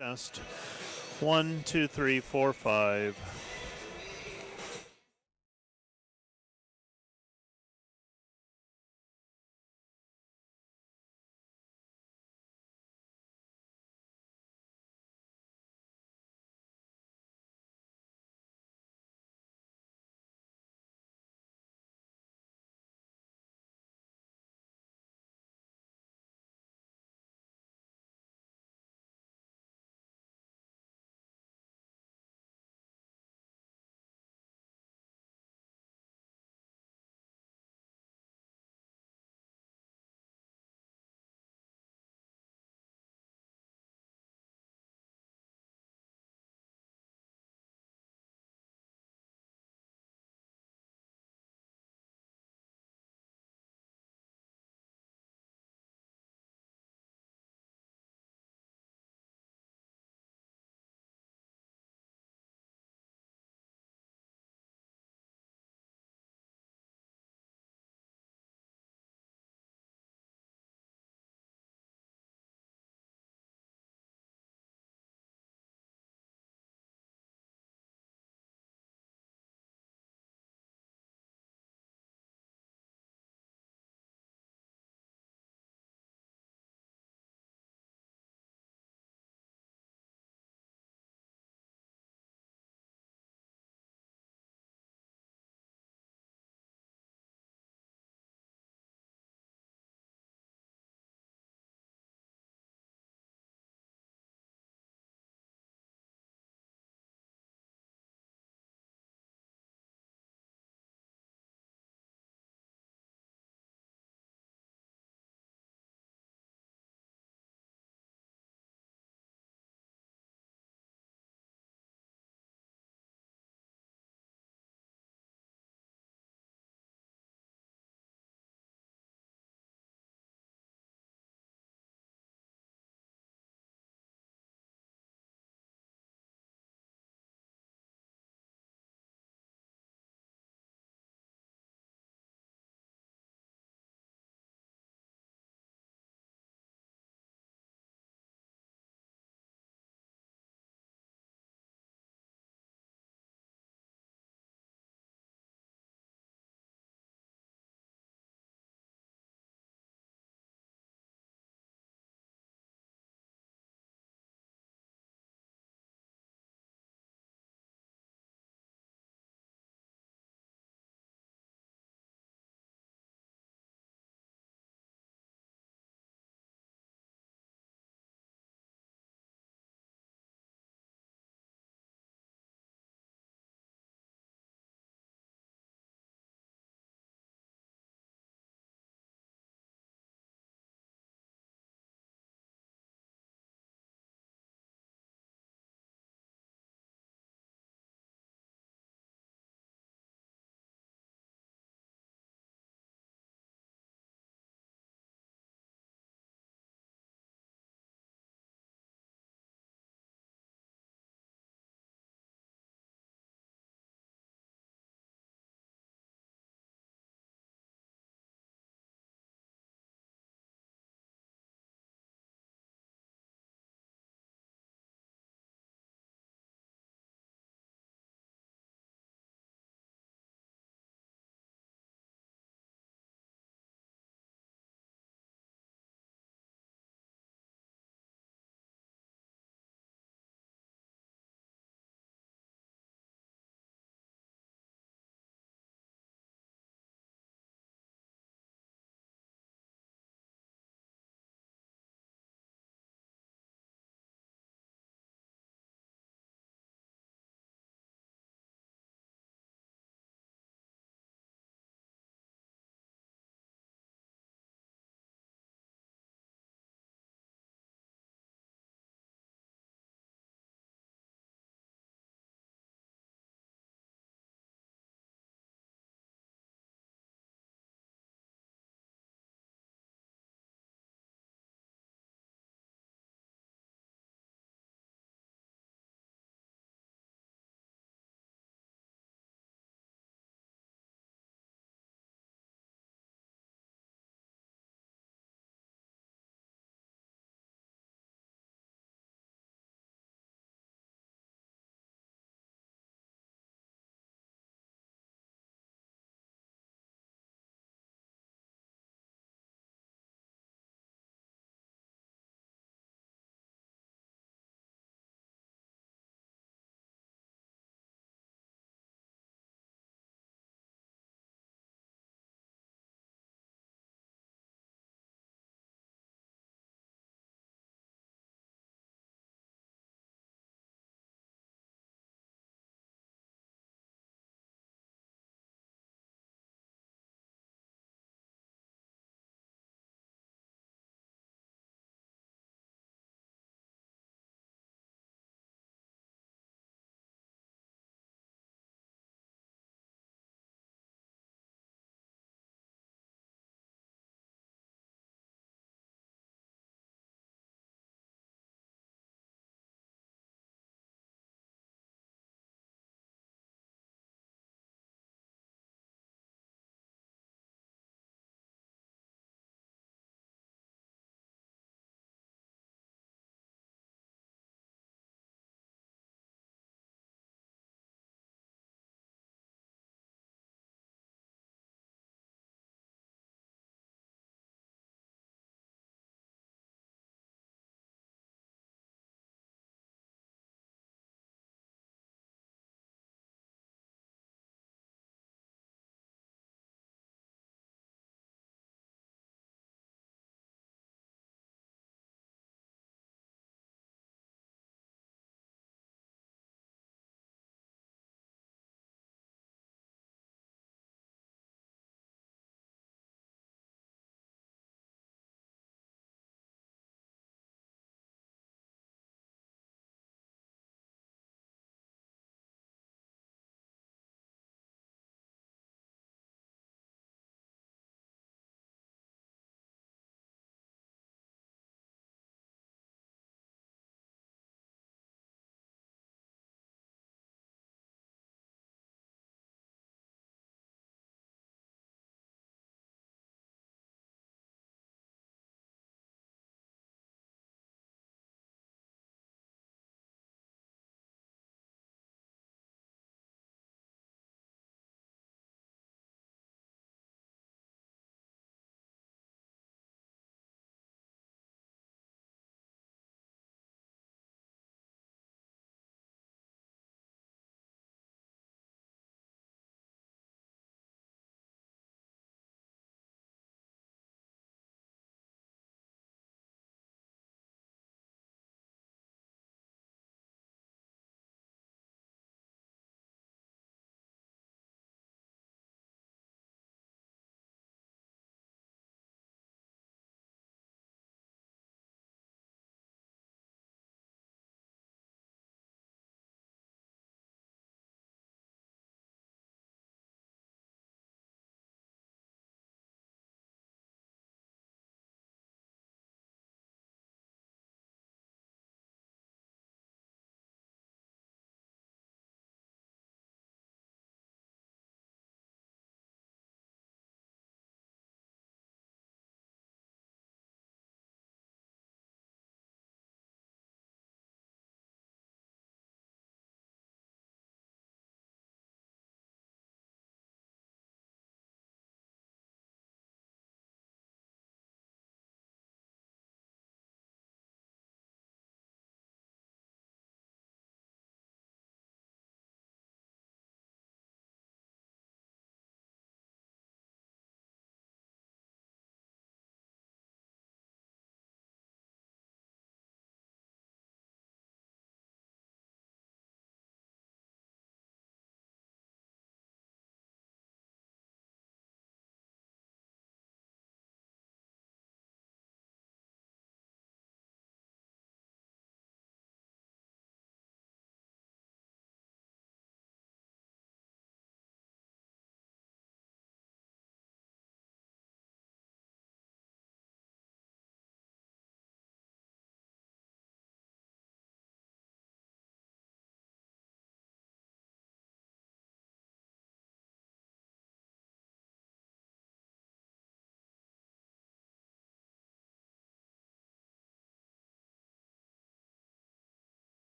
Test. 1, 2, 3, 4, 5.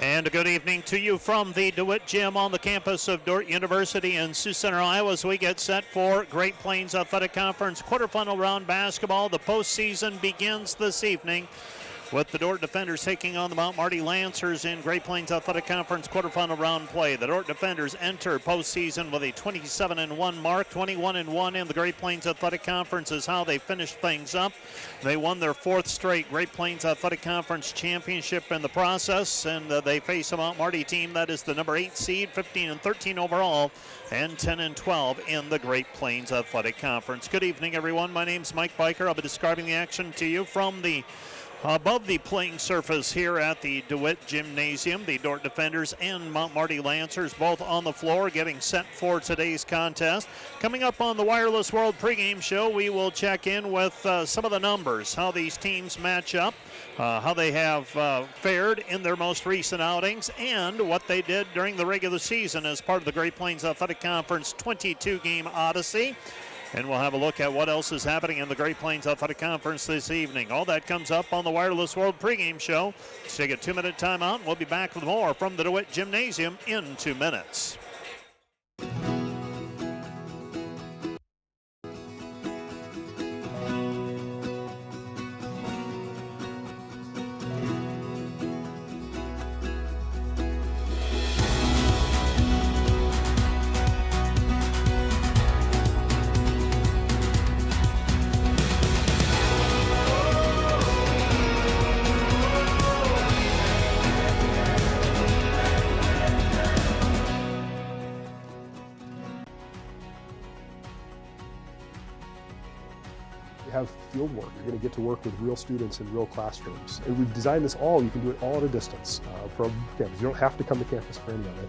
And a good evening to you from the DeWitt Gym on the campus of Dordt University in Sioux Center, Iowa, as we get set for Great Plains Athletic Conference quarterfinal round basketball. The postseason begins this evening with the Dordt Defenders taking on the Mount Marty Lancers in Great Plains Athletic Conference quarterfinal round play. The Dordt Defenders enter postseason with a 27-1 mark. 21-1 in the Great Plains Athletic Conference is how they finished things up. They won their fourth straight Great Plains Athletic Conference championship in the process, and they face a Mount Marty team that is the number 8 seed, 15-13 overall, and 10-12 in the Great Plains Athletic Conference. Good evening, everyone. My name's Mike Biker. I'll be describing the action to you from the above the playing surface here at the DeWitt Gymnasium. The Dordt Defenders and Mount Marty Lancers both on the floor getting set for today's contest. Coming up on the Wireless World pregame show, we will check in with some of the numbers, how these teams match up, how they have fared in their most recent outings, and what they did during the regular season as part of the Great Plains Athletic Conference 22-game odyssey. And we'll have a look at what else is happening in the Great Plains Athletic Conference this evening. All that comes up on the Wireless World pregame show. Let's take a 2-minute timeout, and we'll be back with more from the DeWitt Gymnasium in 2 minutes. Have field work. You're going to get to work with real students in real classrooms. And we've designed this all, you can do it all at a distance from campus. You don't have to come to campus for any of it.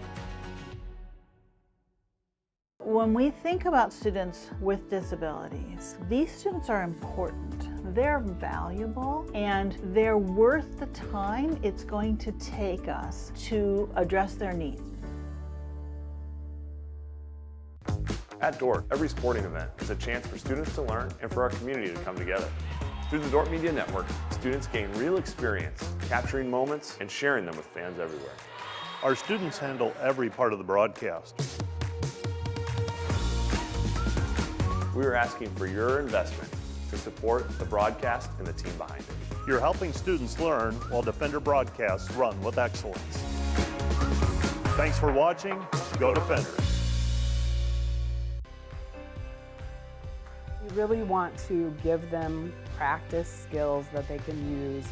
When we think about students with disabilities, these students are important. They're valuable, and they're worth the time it's going to take us to address their needs. At Dordt, every sporting event is a chance for students to learn and for our community to come together. Through the Dordt Media Network, students gain real experience, capturing moments and sharing them with fans everywhere. Our students handle every part of the broadcast. We are asking for your investment to support the broadcast and the team behind it. You're helping students learn while Defender broadcasts run with excellence. Thanks for watching. Go Defenders. We really want to give them practice skills that they can use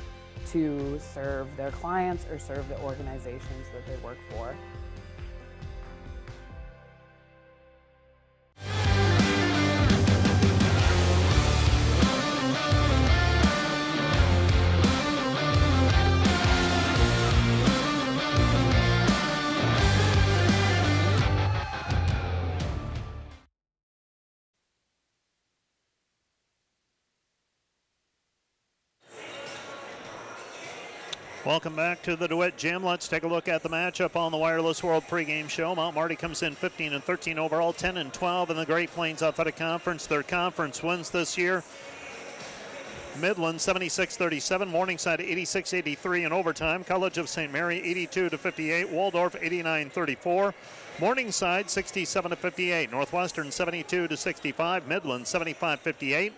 to serve their clients or serve the organizations that they work for. Welcome back to the DeWitt Gym. Let's take a look at the matchup on the Wireless World pregame show. Mount Marty comes in 15-13 overall, 10-12 in the Great Plains Athletic Conference. Their conference wins this year. Midland 76-37, Morningside 86-83 in overtime, College of St. Mary 82-58, Waldorf 89-34, Morningside 67-58, Northwestern 72-65, Midland 75-58.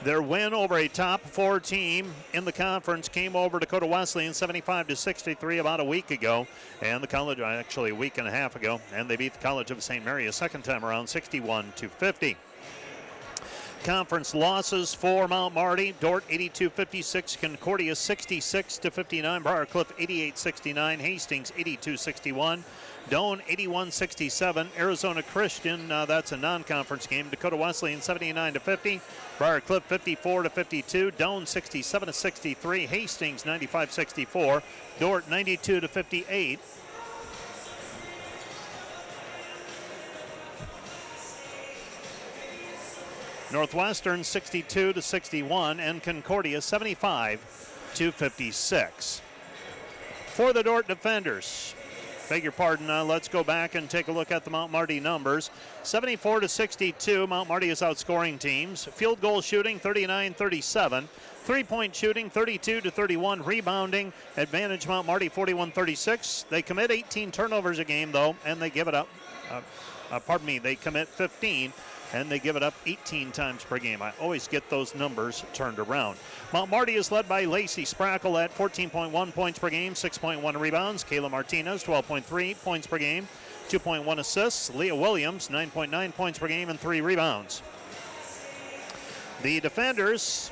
Their win over a top 4 team in the conference came over Dakota Wesleyan 75-63 about a week ago, and the college actually a week and a half ago, and they beat the College of St. Mary a second time around 61-50. Conference losses for Mount Marty: Dordt 82-56, Concordia 66-59, Briarcliff 88-69, Hastings 82-61, Doane 81-67, Arizona Christian, that's a non-conference game, Dakota Wesleyan 79-50, Briarcliff 54-52, Doane 67-63, Hastings 95-64, Dordt 92-58. Northwestern 62-61, and Concordia 75-56. For the Dordt Defenders, beg your pardon, let's go back and take a look at the Mount Marty numbers. 74-62, Mount Marty is outscoring teams. Field goal shooting 39-37. 3-point shooting, 32-31. Rebounding, advantage Mount Marty, 41-36. They commit 18 turnovers a game, though, and they give it up. They commit 15, and they give it up 18 times per game. I always get those numbers turned around. Mount Marty is led by Lacey Sprackle at 14.1 points per game, 6.1 rebounds. Kayla Martinez, 12.3 points per game, 2.1 assists. Leah Williams, 9.9 points per game and 3 rebounds. The defenders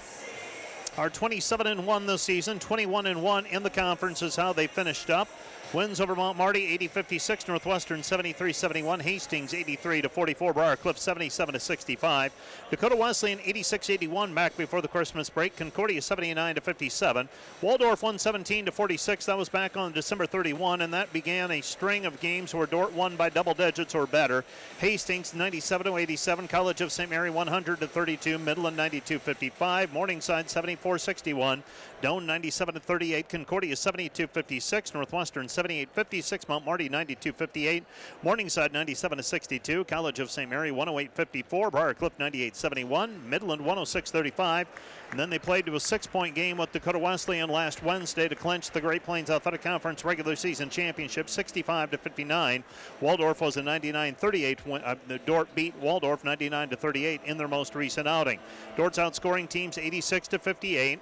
are 27-1 this season, 21-1 in the conference is how they finished up. Wins over Mount Marty, 80-56, Northwestern 73-71, Hastings 83-44, Briarcliff 77-65, Dakota Wesleyan 86-81 back before the Christmas break, Concordia 79-57, Waldorf 117-46. That was back on December 31, and that began a string of games where Dordt won by double digits or better. Hastings 97-87, College of St. Mary 100-32, Midland 92-55, Morningside 74-61, Doane 97-38, Concordia 72-56, Northwestern 78-56, Mount Marty 92-58, Morningside 97-62, College of St. Mary 108-54, Briarcliff 98-71, Midland 106-35, and then they played to a 6-point game with Dakota Wesleyan last Wednesday to clinch the Great Plains Athletic Conference regular season championship 65-59. Waldorf was a 99-38 win. Dordt beat Waldorf 99-38 in their most recent outing. Dordt's outscoring teams 86-58.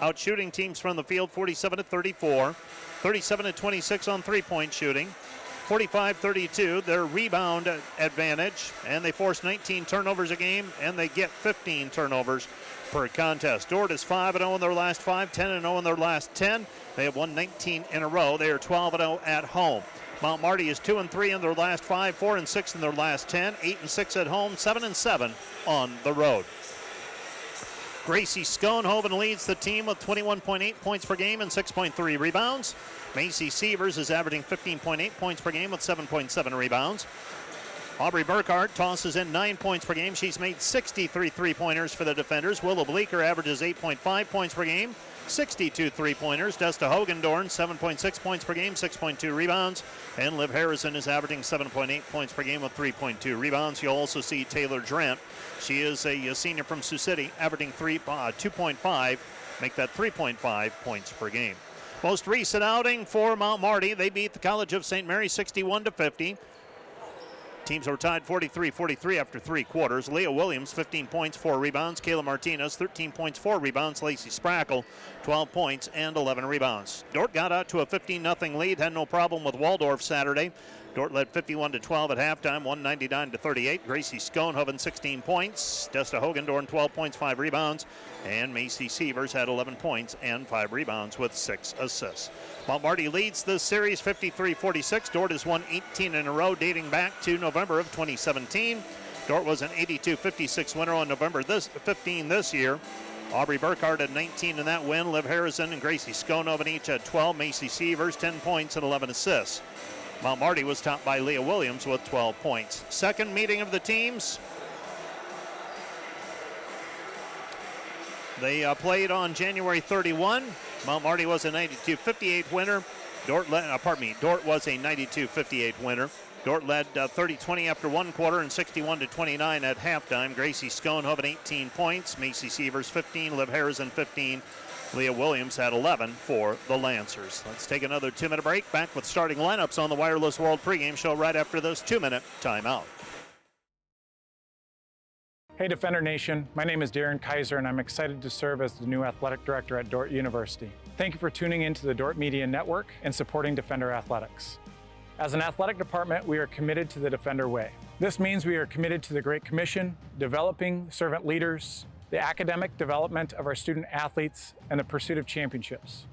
Outshooting teams from the field 47-34, 37-26 on 3-point shooting, 45-32 their rebound advantage, and they force 19 turnovers a game, and they get 15 turnovers per contest. Dordt is 5-0 in their last 5, 10-0 in their last 10. They have won 19 in a row. They are 12-0 at home. Mount Marty is 2-3 in their last 5, 4-6 in their last 10, 8-6 at home, 7-7 on the road. Gracie Schoenhoven leads the team with 21.8 points per game and 6.3 rebounds. Macy Sievers is averaging 15.8 points per game with 7.7 rebounds. Aubrey Burkhart tosses in 9 points per game. She's made 63 three-pointers for the defenders. Willow Bleeker averages 8.5 points per game, 62 three-pointers. Desta Hogendorn, 7.6 points per game, 6.2 rebounds. And Liv Harrison is averaging 7.8 points per game with 3.2 rebounds. You'll also see Taylor Drent. She is a senior from Sioux City, averaging 2.5, make that 3.5 points per game. Most recent outing for Mount Marty, they beat the College of St. Mary 61-50. Teams are tied 43-43 after 3 quarters. Leah Williams, 15 points, 4 rebounds. Kayla Martinez, 13 points, 4 rebounds. Lacey Sprackle, 12 points and 11 rebounds. Dordt got out to a 15-0 lead, had no problem with Waldorf Saturday. Dordt led 51-12 at halftime, 199-38. Gracie Schoenhoven, 16 points. Desta Hogendorn, 12 points, 5 rebounds. And Macy Sievers had 11 points and 5 rebounds with 6 assists. Mount Marty leads this series 53-46. Dordt has won 18 in a row dating back to November of 2017. Dordt was an 82-56 winner on November 15 this year. Aubrey Burkhart had 19 in that win. Liv Harrison and Gracie Schoenhoven each had 12. Macy Sievers, 10 points and 11 assists. Mount Marty was topped by Leah Williams with 12 points. Second meeting of the teams. They played on January 31. Mount Marty was a 92-58 winner. Dordt was a 92-58 winner. Dordt led 30-20 after 1 quarter and 61-29 at halftime. Gracie Schoenhoven 18 points, Macy Sievers 15, Liv Harrison 15. Leah Williams had 11 for the Lancers. Let's take another 2-minute break. Back with starting lineups on the Wireless World pregame show right after this 2-minute timeout. Hey Defender Nation, my name is Darren Kaiser and I'm excited to serve as the new athletic director at Dordt University. Thank you for tuning in to the Dordt Media Network and supporting Defender Athletics. As an athletic department, we are committed to the Defender way. This means we are committed to the Great Commission, developing servant leaders, the academic development of our student athletes, and the pursuit of championships.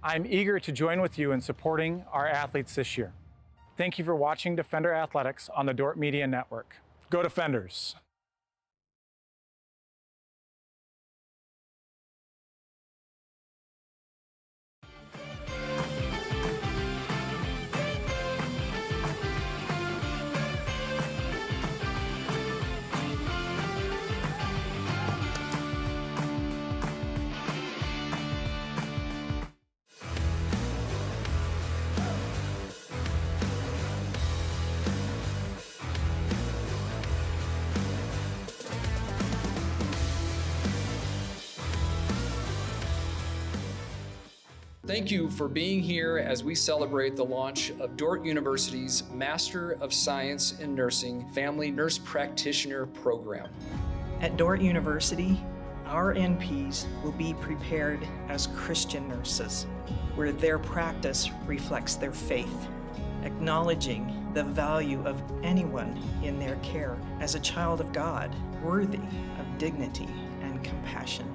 I'm eager to join with you in supporting our athletes this year. Thank you for watching Defender Athletics on the Dordt Media Network. Go Defenders! Thank you for being here as we celebrate the launch of Dordt University's Master of Science in Nursing Family Nurse Practitioner program. At Dordt University, our NPs will be prepared as Christian nurses, where their practice reflects their faith, acknowledging the value of anyone in their care as a child of God, worthy of dignity and compassion.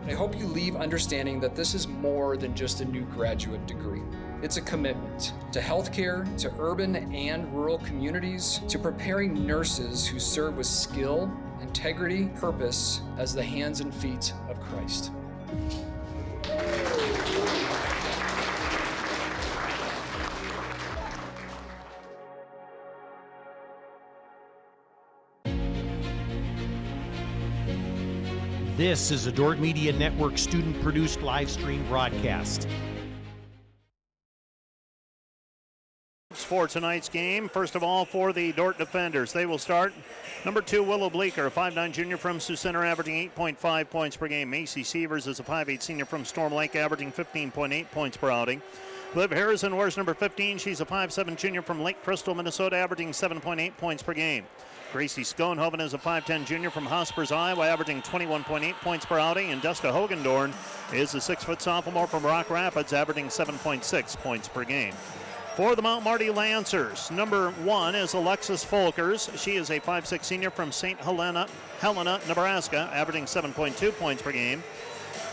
I hope you leave understanding that this is more than just a new graduate degree. It's a commitment to healthcare, to urban and rural communities, to preparing nurses who serve with skill, integrity, purpose as the hands and feet of Christ. This is a Dordt Media Network student-produced live stream broadcast. For tonight's game, first of all, for the Dordt defenders, they will start. Number 2, Willow Bleeker, a 5'9" junior from Sioux Center, averaging 8.5 points per game. Macy Sievers is a 5'8" senior from Storm Lake, averaging 15.8 points per outing. Liv Harrison wears number 15. She's a 5'7" junior from Lake Crystal, Minnesota, averaging 7.8 points per game. Gracie Schoenhoven is a 5'10" junior from Hospers, Iowa, averaging 21.8 points per outing. And Desta Hogendorn is a 6-foot sophomore from Rock Rapids, averaging 7.6 points per game. For the Mount Marty Lancers, number 1 is Alexis Folkers. She is a 5'6" senior from St. Helena, Nebraska, averaging 7.2 points per game.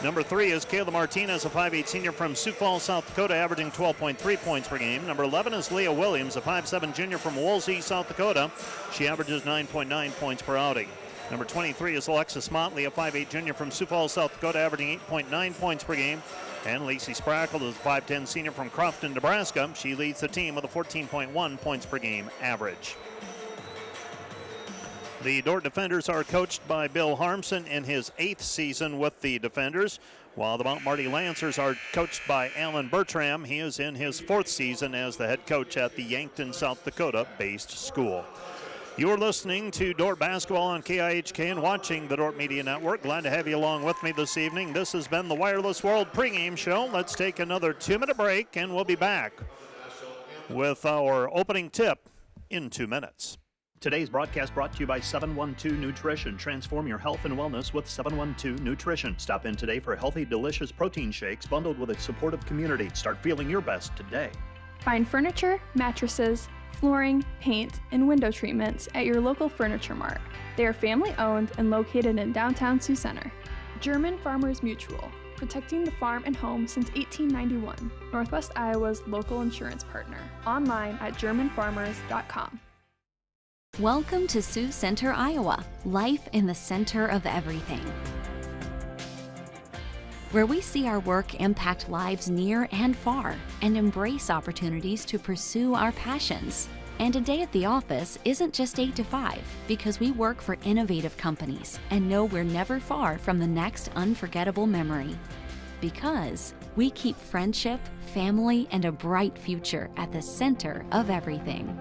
Number 3 is Kayla Martinez, a 5'8" senior from Sioux Falls, South Dakota, averaging 12.3 points per game. Number 11 is Leah Williams, a 5'7" junior from Woolsey, South Dakota. She averages 9.9 points per outing. Number 23 is Alexis Motley, a 5'8" junior from Sioux Falls, South Dakota, averaging 8.9 points per game. And Lacey Sprackle is a 5'10" senior from Crofton, Nebraska. She leads the team with a 14.1 points per game average. The Dordt defenders are coached by Bill Harmson in his 8th season with the defenders, while the Mount Marty Lancers are coached by Alan Bertram. He is in his 4th season as the head coach at the Yankton, South Dakota-based school. You're listening to Dordt Basketball on KIHK and watching the Dordt Media Network. Glad to have you along with me this evening. This has been the Wireless World pregame show. Let's take another 2-minute break, and we'll be back with our opening tip in 2 minutes. Today's broadcast brought to you by 712 Nutrition. Transform your health and wellness with 712 Nutrition. Stop in today for healthy, delicious protein shakes bundled with a supportive community. Start feeling your best today. Find furniture, mattresses, flooring, paint, and window treatments at your local Furniture Mart. They are family-owned and located in downtown Sioux Center. German Farmers Mutual, protecting the farm and home since 1891. Northwest Iowa's local insurance partner. Online at germanfarmers.com. Welcome to Sioux Center, Iowa. Life in the center of everything. Where we see our work impact lives near and far and embrace opportunities to pursue our passions. And a day at the office isn't just 8 to 5 because we work for innovative companies and know we're never far from the next unforgettable memory. Because we keep friendship, family, and a bright future at the center of everything.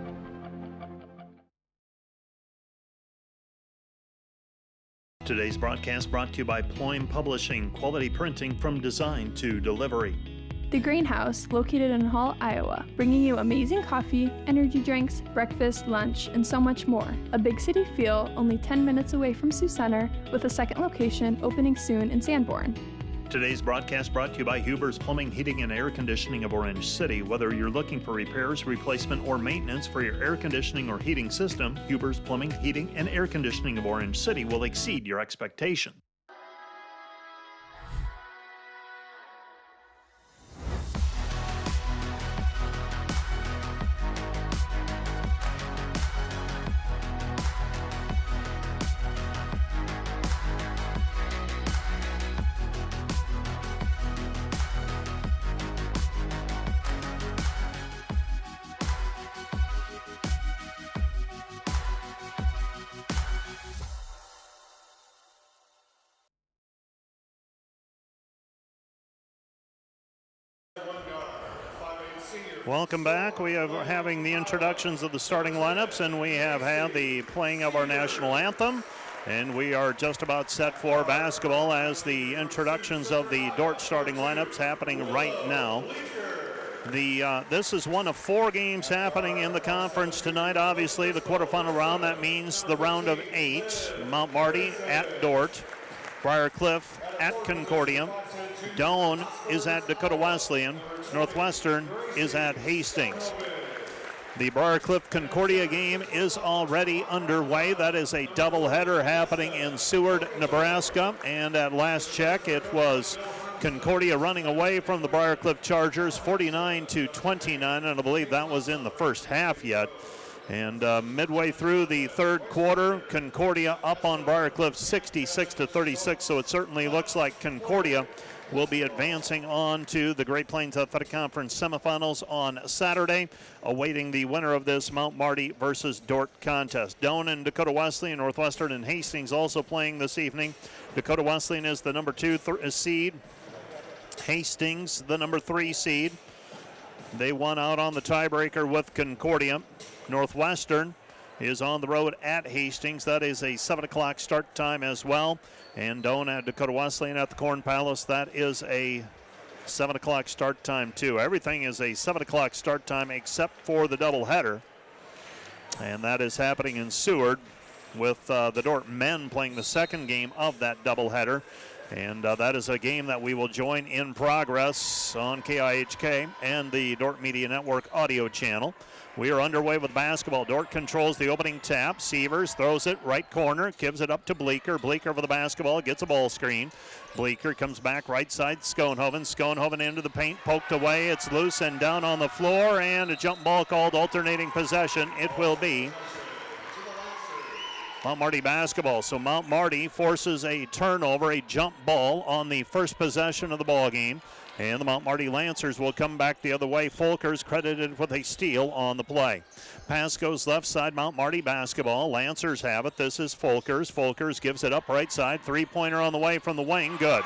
Today's broadcast brought to you by Ployne Publishing, quality printing from design to delivery. The Greenhouse, located in Hall, Iowa, bringing you amazing coffee, energy drinks, breakfast, lunch, and so much more. A big city feel, only 10 minutes away from Sioux Center, with a second location opening soon in Sanborn. Today's broadcast brought to you by Huber's Plumbing, Heating, and Air Conditioning of Orange City. Whether you're looking for repairs, replacement, or maintenance for your air conditioning or heating system, Huber's Plumbing, Heating, and Air Conditioning of Orange City will exceed your expectation. Welcome back. We are having the introductions of the starting lineups, and we have had the playing of our national anthem. And we are just about set for basketball as the introductions of the Dordt starting lineups happening right now. This is one of 4 games happening in the conference tonight. Obviously, the quarterfinal round, that means the round of 8. Mount Marty at Dordt, Briarcliff at Concordia, Doane is at Dakota Wesleyan, Northwestern is at Hastings. The Briarcliff-Concordia game is already underway. That is a doubleheader happening in Seward, Nebraska. And at last check, it was Concordia running away from the Briarcliff Chargers 49-29, and I believe that was in the first half yet. And midway through the third quarter, Concordia up on Briarcliff 66-36, so it certainly looks like Concordia will be advancing on to the Great Plains Athletic Conference semifinals on Saturday, awaiting the winner of this Mount Marty versus Dordt contest. Doane and Dakota Wesleyan, Northwestern and Hastings also playing this evening. Dakota Wesleyan is the number 2 seed. Hastings, the number 3 seed. They won out on the tiebreaker with Concordia. Northwestern is on the road at Hastings. That is a 7 o'clock start time as well. And Doane at Dakota Wesleyan at the Corn Palace, that is a 7 o'clock start time too. Everything is a 7 o'clock start time except for the doubleheader. And that is happening in Seward with the Dordt men playing the second game of that doubleheader. And that is a game that we will join in progress on KIHK and the Dordt Media Network audio channel. We are underway with basketball. Dordt controls the opening tap. Sievers throws it right corner, gives it up to Bleeker. Bleeker for the basketball, gets a ball screen. Bleeker comes back right side, Schoenhoven. Schoenhoven into the paint, poked away. It's loose and down on the floor, and a jump ball called alternating possession. It will be Mount Marty basketball. So Mount Marty forces a turnover, a jump ball on the first possession of the ball game. And the Mount Marty Lancers will come back the other way. Folkers credited with a steal on the play. Pass goes left side, Mount Marty basketball. Lancers have it. This is Folkers. Folkers gives it up right side. Three-pointer on the way from the wing. Good.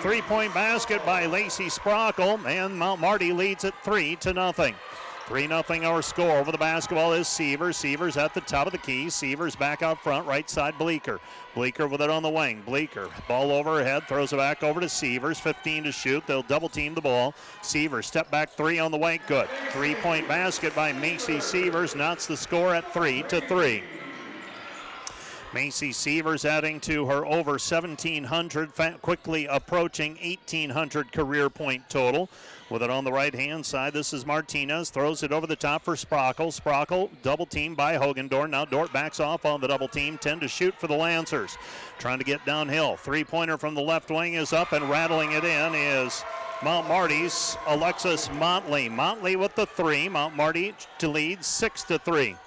Three-point basket by Lacey Sprockle. And Mount Marty leads it 3-0. 3-0 our score. Over the basketball is Sievers. Sievers at the top of the key. Sievers back out front, right side Bleeker. Bleeker with it on the wing. Bleeker, ball overhead, throws it back over to Sievers. 15 to shoot. They'll double team the ball. Sievers, step back 3 on the way. Good. 3-point basket by Macy Sievers. Knots the score at 3-3. Macy Sievers adding to her over 1,700, quickly approaching 1,800 career point total. With it on the right-hand side, this is Martinez. Throws it over the top for Sprockle. Sprockle double teamed by Hogendorn. Now Dordt backs off on the double team. 10 to shoot for the Lancers. Trying to get downhill. Three-pointer from the left wing is up, and rattling it in is Mount Marty's Alexis Motley. Motley with the 3. Mount Marty to lead 6-3.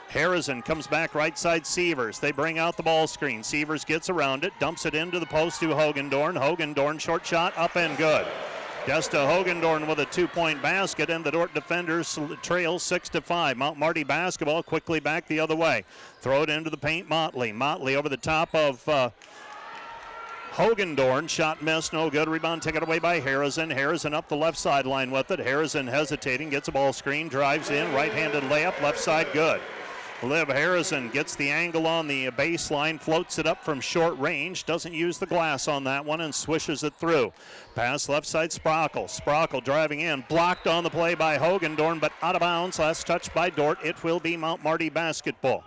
Harrison comes back right side Sievers. They bring out the ball screen. Sievers gets around it, dumps it into the post to Hogendorn. Hogendorn short shot up and good. Desta Hogendorn with a 2-point basket, and the Dordt defenders trail 6-5. Mount Marty basketball quickly back the other way. Throw it into the paint, Motley. Motley over the top of Hogendorn. Shot missed, no good. Rebound taken away by Harrison. Harrison up the left sideline with it. Harrison hesitating, gets a ball screen, drives in, right-handed layup, left side good. Liv Harrison gets the angle on the baseline, floats it up from short range, doesn't use the glass on that one, and swishes it through. Pass left side, Sprockle. Sprockle driving in, blocked on the play by Hogendorn, but out of bounds. Last touch by Dordt. It will be Mount Marty basketball.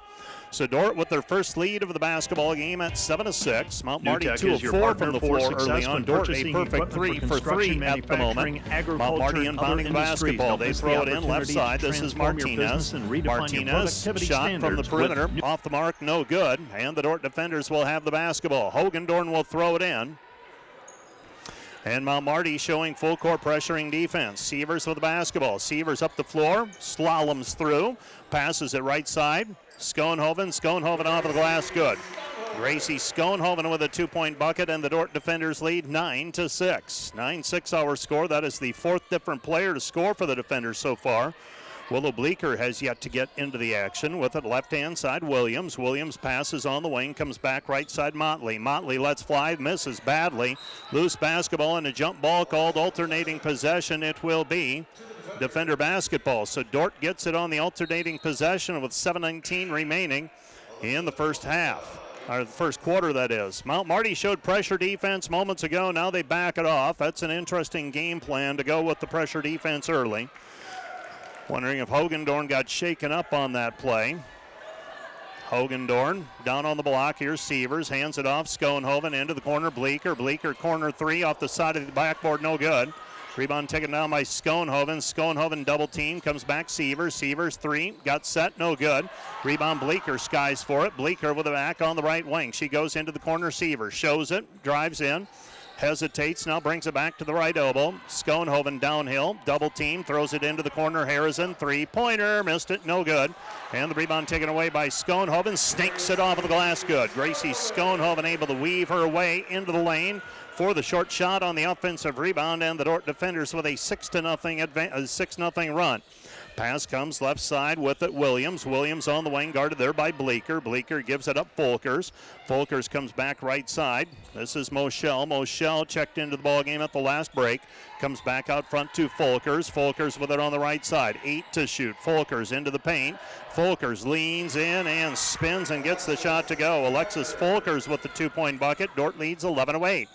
So Dordt with their first lead of the basketball game at 7-6. Mount Marty 2 of 4 from the floor early on. Dordt a perfect 3 for 3 at the moment. Mount Marty inbounding the basketball. They throw it in left side. This is Martinez. Martinez shot from the perimeter. Off the mark, no good. And the Dordt defenders will have the basketball. Hogendorn will throw it in. And Mount Marty showing full court pressuring defense. Sievers with the basketball. Sievers up the floor, slaloms through, passes it right side. Schoenhoven off of the glass, good. Gracie Schoenhoven with a 2-point bucket, and the Dordt defenders lead 9-6. 9-6 our score. That is the 4th different player to score for the defenders so far. Willow Bleeker has yet to get into the action. With it left-hand side, Williams. Williams passes on the wing, comes back right side, Motley. Motley lets fly, misses badly. Loose basketball and a jump ball called alternating possession. It will be defender basketball. So Dordt gets it on the alternating possession with 7:19 remaining in the first half. or the first quarter, that is. Mount Marty showed pressure defense moments ago. Now they back it off. That's an interesting game plan to go with the pressure defense early. Wondering if Hogendorn got shaken up on that play. Hogendorn down on the block. Here's Sievers. Hands it off. Schoenhoven into the corner. Bleeker. Bleeker corner three off the side of the backboard. No good. Rebound taken down by Schoenhoven. Schoenhoven double team. Comes back Sievers. Sievers three. Got set. No good. Rebound Bleeker. Skies for it. Bleeker with a back on the right wing. She goes into the corner. Sievers shows it. Drives in. Hesitates, now brings it back to the right elbow. Schoenhoven downhill, double team, throws it into the corner. Harrison, three-pointer, missed it, no good. And the rebound taken away by Schoenhoven, snakes it off of the glass, good. Gracie Schoenhoven able to weave her way into the lane for the short shot on the offensive rebound, and the Dordt defenders with a 6-0 run. Pass comes left side with it. Williams on the wing, guarded there by Bleeker. Bleeker gives it up Folkers. Folkers comes back right side. This is Moschel. Moschel checked into the ball game at the last break. Comes back out front to Folkers. Folkers with it on the right side. 8 to shoot. Folkers into the paint. Folkers leans in and spins and gets the shot to go. Alexis Folkers with the 2-point bucket. Dordt leads 11-8.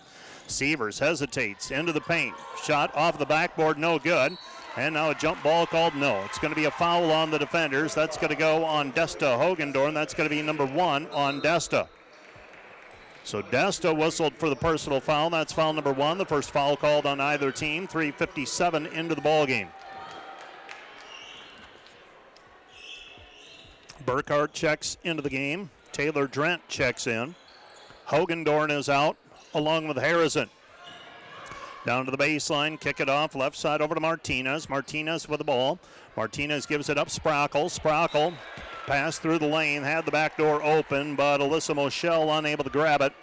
Sievers hesitates into the paint. Shot off the backboard, no good. And now a jump ball called no. It's going to be a foul on the defenders. That's going to go on Desta Hogendorn. That's going to be number 1 on Desta. So Desta whistled for the personal foul. That's foul number 1. The first foul called on either team. 3:57 into the ball game. Burkhart checks into the game. Taylor Drent checks in. Hogendorn is out along with Harrison. Down to the baseline, kick it off, left side over to Martinez. Martinez with the ball. Martinez gives it up, Sprackle. Sprackle passed through the lane, had the back door open, but Alyssa Moschel unable to grab it.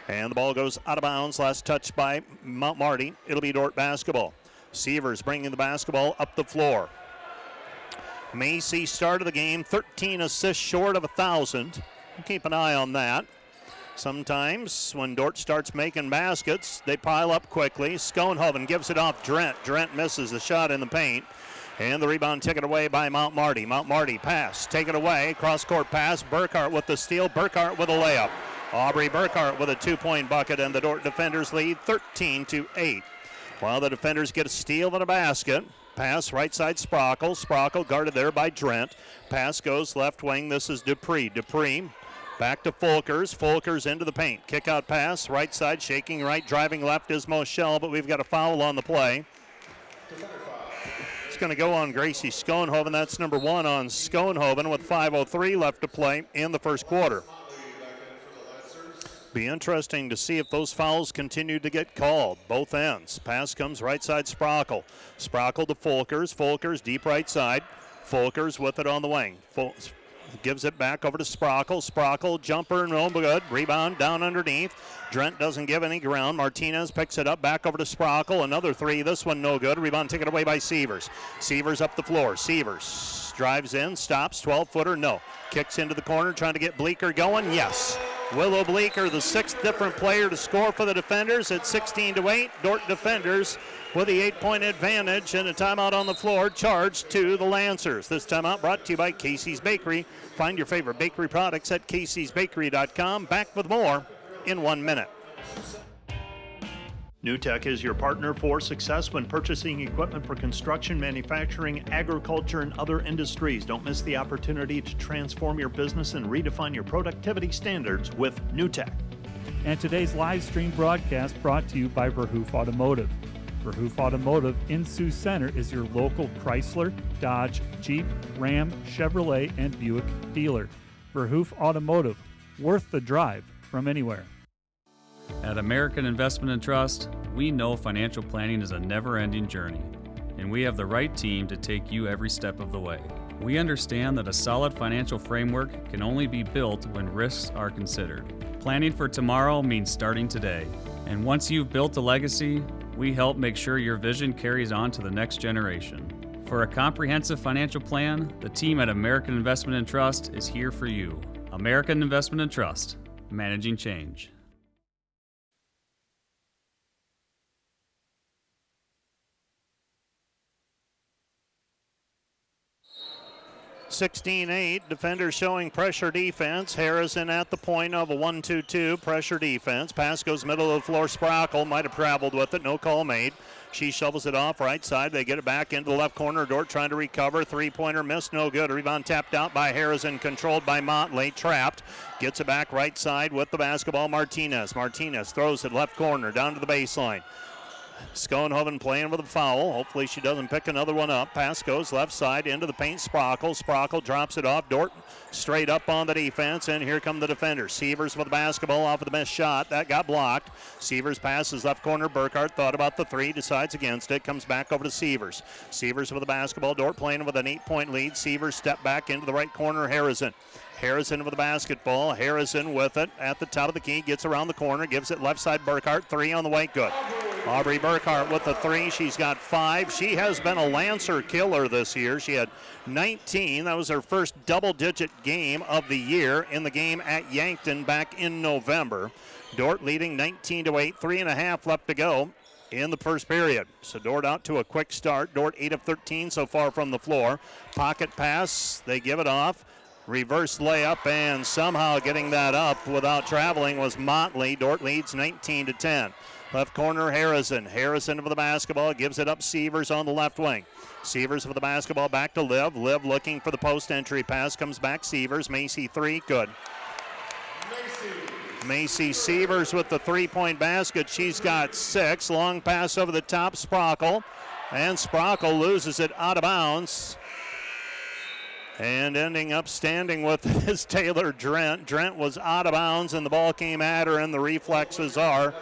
And the ball goes out of bounds, last touch by Mount Marty. It'll be Dordt basketball. Sievers bringing the basketball up the floor. Macy started the game, 13 assists short of 1,000. Keep an eye on that. Sometimes when Dordt starts making baskets, they pile up quickly. Schoenhoven gives it off Drent. Drent misses the shot in the paint. And the rebound taken away by Mount Marty. Mount Marty pass, taken away, cross-court pass. Burkhart with the steal, Burkhart with a layup. Aubrey Burkhart with a 2-point bucket, and the Dordt defenders lead 13-8. While the defenders get a steal and a basket. Pass right side Sprackle. Sprackle guarded there by Drent. Pass goes left wing. This is Dupree. Dupree back to Folkers. Folkers into the paint. Kick out pass. Right side shaking right. Driving left is Moschel, but we've got a foul on the play. It's going to go on Gracie Schoenhoven. That's number 1 on Schoenhoven with 5:03 left to play in the first quarter. Be interesting to see if those fouls continue to get called, both ends. Pass comes right side Sprackle. Sprackle to Folkers. Folkers deep right side. Folkers with it on the wing. Gives it back over to Sprackle. Sprackle jumper, no good. Rebound down underneath. Drent doesn't give any ground. Martinez picks it up, back over to Sprackle. Another three, this one no good. Rebound taken away by Sievers. Sievers up the floor. Sievers drives in, stops, 12-footer, no. Kicks into the corner, trying to get Bleeker going, yes. Willow Bleeker, the 6th different player to score for the defenders at 16-8. Dordt defenders with the 8-point advantage, and a timeout on the floor charged to the Lancers. This timeout brought to you by Casey's Bakery. Find your favorite bakery products at caseysbakery.com. Back with more in 1 minute. NewTek is your partner for success when purchasing equipment for construction, manufacturing, agriculture, and other industries. Don't miss the opportunity to transform your business and redefine your productivity standards with NewTek. And today's live stream broadcast brought to you by Verhoof Automotive. Verhoof Automotive in Sioux Center is your local Chrysler, Dodge, Jeep, Ram, Chevrolet, and Buick dealer. Verhoof Automotive, worth the drive from anywhere. At American Investment and Trust, we know financial planning is a never-ending journey, and we have the right team to take you every step of the way. We understand that a solid financial framework can only be built when risks are considered. Planning for tomorrow means starting today, and once you've built a legacy, we help make sure your vision carries on to the next generation. For a comprehensive financial plan, the team at American Investment and Trust is here for you. American Investment and Trust, managing change. 16-8. Defenders showing pressure defense. Harrison at the point of a 1-2-2 pressure defense. Pass goes middle of the floor. Sprockle might have traveled with it. No call made. She shovels it off right side. They get it back into the left corner. Dordt trying to recover. Three-pointer missed. No good. Rebound tapped out by Harrison. Controlled by Motley. Trapped. Gets it back right side with the basketball. Martinez. Martinez throws it left corner down to the baseline. Schoenhoven playing with a foul. Hopefully she doesn't pick another one up. Pass goes left side into the paint. Sprockle. Sprockle drops it off. Dordt straight up on the defense, and here come the defenders. Sievers with the basketball off of the missed shot. That got blocked. Sievers passes left corner. Burkhart thought about the three, decides against it. Comes back over to Sievers. Sievers with the basketball. Dordt playing with an 8-point lead. Sievers step back into the right corner. Harrison with the basketball. Harrison with it at the top of the key. Gets around the corner. Gives it left side. Burkhart. Three on the way. Good. Aubrey Burkhart with the three. She's got 5. She has been a Lancer killer this year. She had 19. That was her first double-digit game of the year in the game at Yankton back in November. Dordt leading 19-8. 3.5 left to go in the first period. So Dordt out to a quick start. Dordt 8 of 13 so far from the floor. Pocket pass. They give it off. Reverse layup, and somehow getting that up without traveling was Motley. Dordt leads 19-10. Left corner, Harrison. Harrison for the basketball, gives it up. Sievers on the left wing. Sievers for the basketball, back to Liv. Liv looking for the post entry pass, comes back. Sievers. Macy three, good. Macy Sievers with the three-point basket. She's got 6. Long pass over the top, Sprockle. And Sprockle loses it out of bounds. And ending up standing with his Taylor Drent. Drent was out of bounds, and the ball came at her, and the reflexes are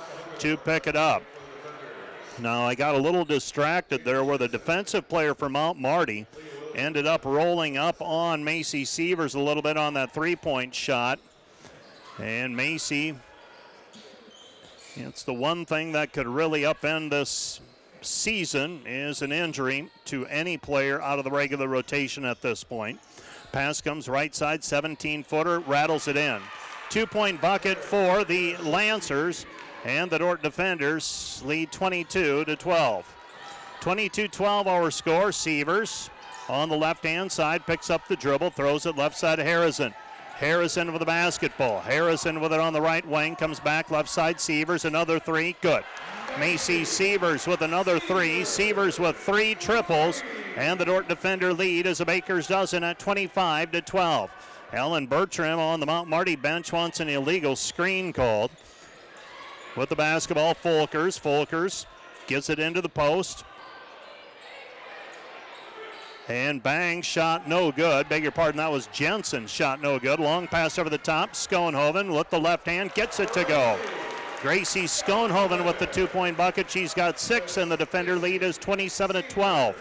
to pick it up. Now, I got a little distracted there where the defensive player for Mount Marty ended up rolling up on Macy Sievers a little bit on that three-point shot. And Macy, it's the one thing that could really upend this season is an injury to any player out of the regular rotation at this point. Pass comes right side, 17-footer, rattles it in. 2-point bucket for the Lancers, and the Dordt defenders lead 22-12. 22-12 our score. Sievers on the left-hand side, picks up the dribble, throws it left side to Harrison. Harrison with the basketball. Harrison with it on the right wing, comes back left side. Sievers, another three, good. Macy Sievers with another 3. Sievers with 3 triples, and the Dordt defender lead is a baker's dozen at 25-12. Ellen Bertram on the Mount Marty bench wants an illegal screen called. With the basketball, Folkers. Folkers gets it into the post. And bang, shot no good. Beg your pardon, that was Jensen, shot no good. Long pass over the top. Schoenhoven with the left hand gets it to go. Gracie Schoenhoven with the 2-point bucket. She's got 6, and the defender lead is 27-12.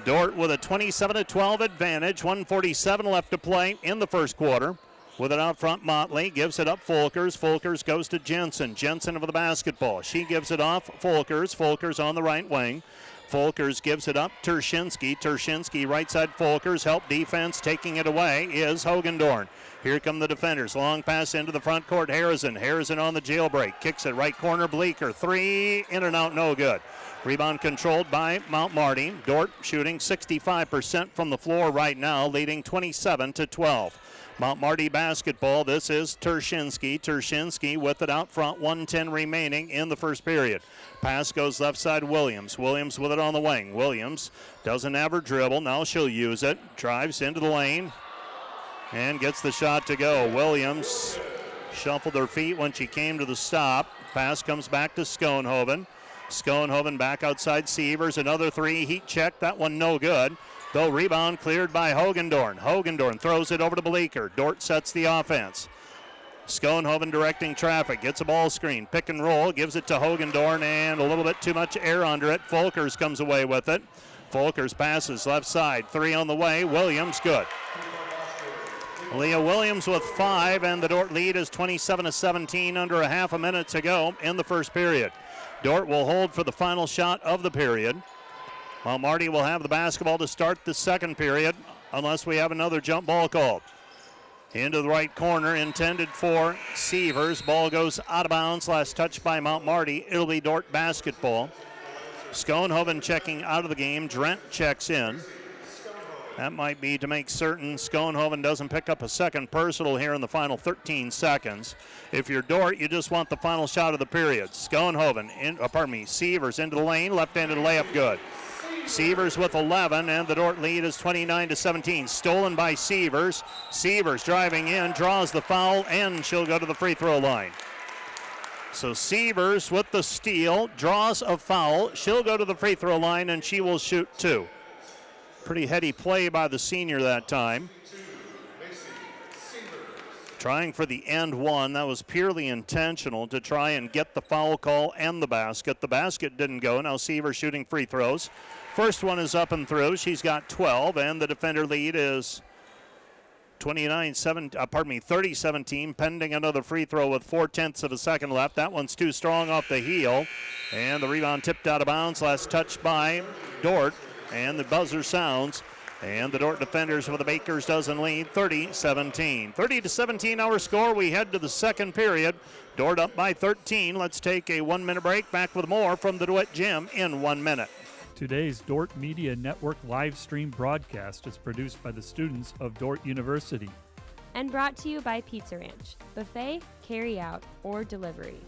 Dordt with a 27-12 advantage. 1:47 left to play in the first quarter. With it out front, Motley gives it up. Folkers. Folkers goes to Jensen. Jensen over the basketball. She gives it off. Folkers. Folkers on the right wing. Folkers gives it up. Tershinsky. Tershinsky right side. Folkers help defense. Taking it away is Hogendorn. Here come the defenders. Long pass into the front court. Harrison. Harrison on the jailbreak. Kicks it right corner. Bleeker. 3 in and out. No good. Rebound controlled by Mount Marty. Dordt shooting 65% from the floor right now, leading 27-12. Mount Marty basketball. This is Tershinsky. Tershinsky with it out front. 1:10 remaining in the first period. Pass goes left side, Williams. Williams with it on the wing. Williams doesn't have her dribble. Now she'll use it. Drives into the lane and gets the shot to go. Williams shuffled her feet when she came to the stop. Pass comes back to Schoenhoven. Schoenhoven back outside Sievers. Another 3. Heat check. That one no good. Though rebound cleared by Hogendorn. Hogendorn throws it over to Bleeker. Dordt sets the offense. Schoenhoven directing traffic. Gets a ball screen. Pick and roll. Gives it to Hogendorn, and a little bit too much air under it. Folkers comes away with it. Folkers passes left side. 3 on the way. Williams good. Leah Williams with 5, and the Dordt lead is 27-17, under a half a minute to go in the first period. Dordt will hold for the final shot of the period, while Marty will have the basketball to start the second period, unless we have another jump ball called. Into the right corner, intended for Sievers. Ball goes out of bounds. Last touch by Mount Marty. It'll be Dordt basketball. Schoenhoven checking out of the game. Drent checks in. That might be to make certain Schoenhoven doesn't pick up a second personal here in the final 13 seconds. If you're Dordt, you just want the final shot of the period. Schoenhoven, Sievers into the lane, left-handed layup good. Sievers with 11, and the Dordt lead is 29-17. Stolen by Sievers. Sievers driving in, draws the foul, and she'll go to the free throw line. So Sievers with the steal, draws a foul. She'll go to the free throw line, and she will shoot 2. Pretty heady play by the senior that time. Trying for the end one. That was purely intentional to try and get the foul call and the basket. The basket didn't go. Now Sievers shooting free throws. First one is up and through. She's got 12, and the defender lead is 30-17, pending another free throw with 0.4 of a second left. That one's too strong off the heel, and the rebound tipped out of bounds. Last touch by Dordt. And the buzzer sounds, and the Dordt defenders with the Bakers dozen lead, 30-17. 30-17 our score. We head to the second period. Dordt up by 13. Let's take a 1-minute break. Back with more from the DeWitt Gym in 1 minute. Today's Dordt Media Network live stream broadcast is produced by the students of Dordt University. And brought to you by Pizza Ranch, buffet, carry out, or delivery.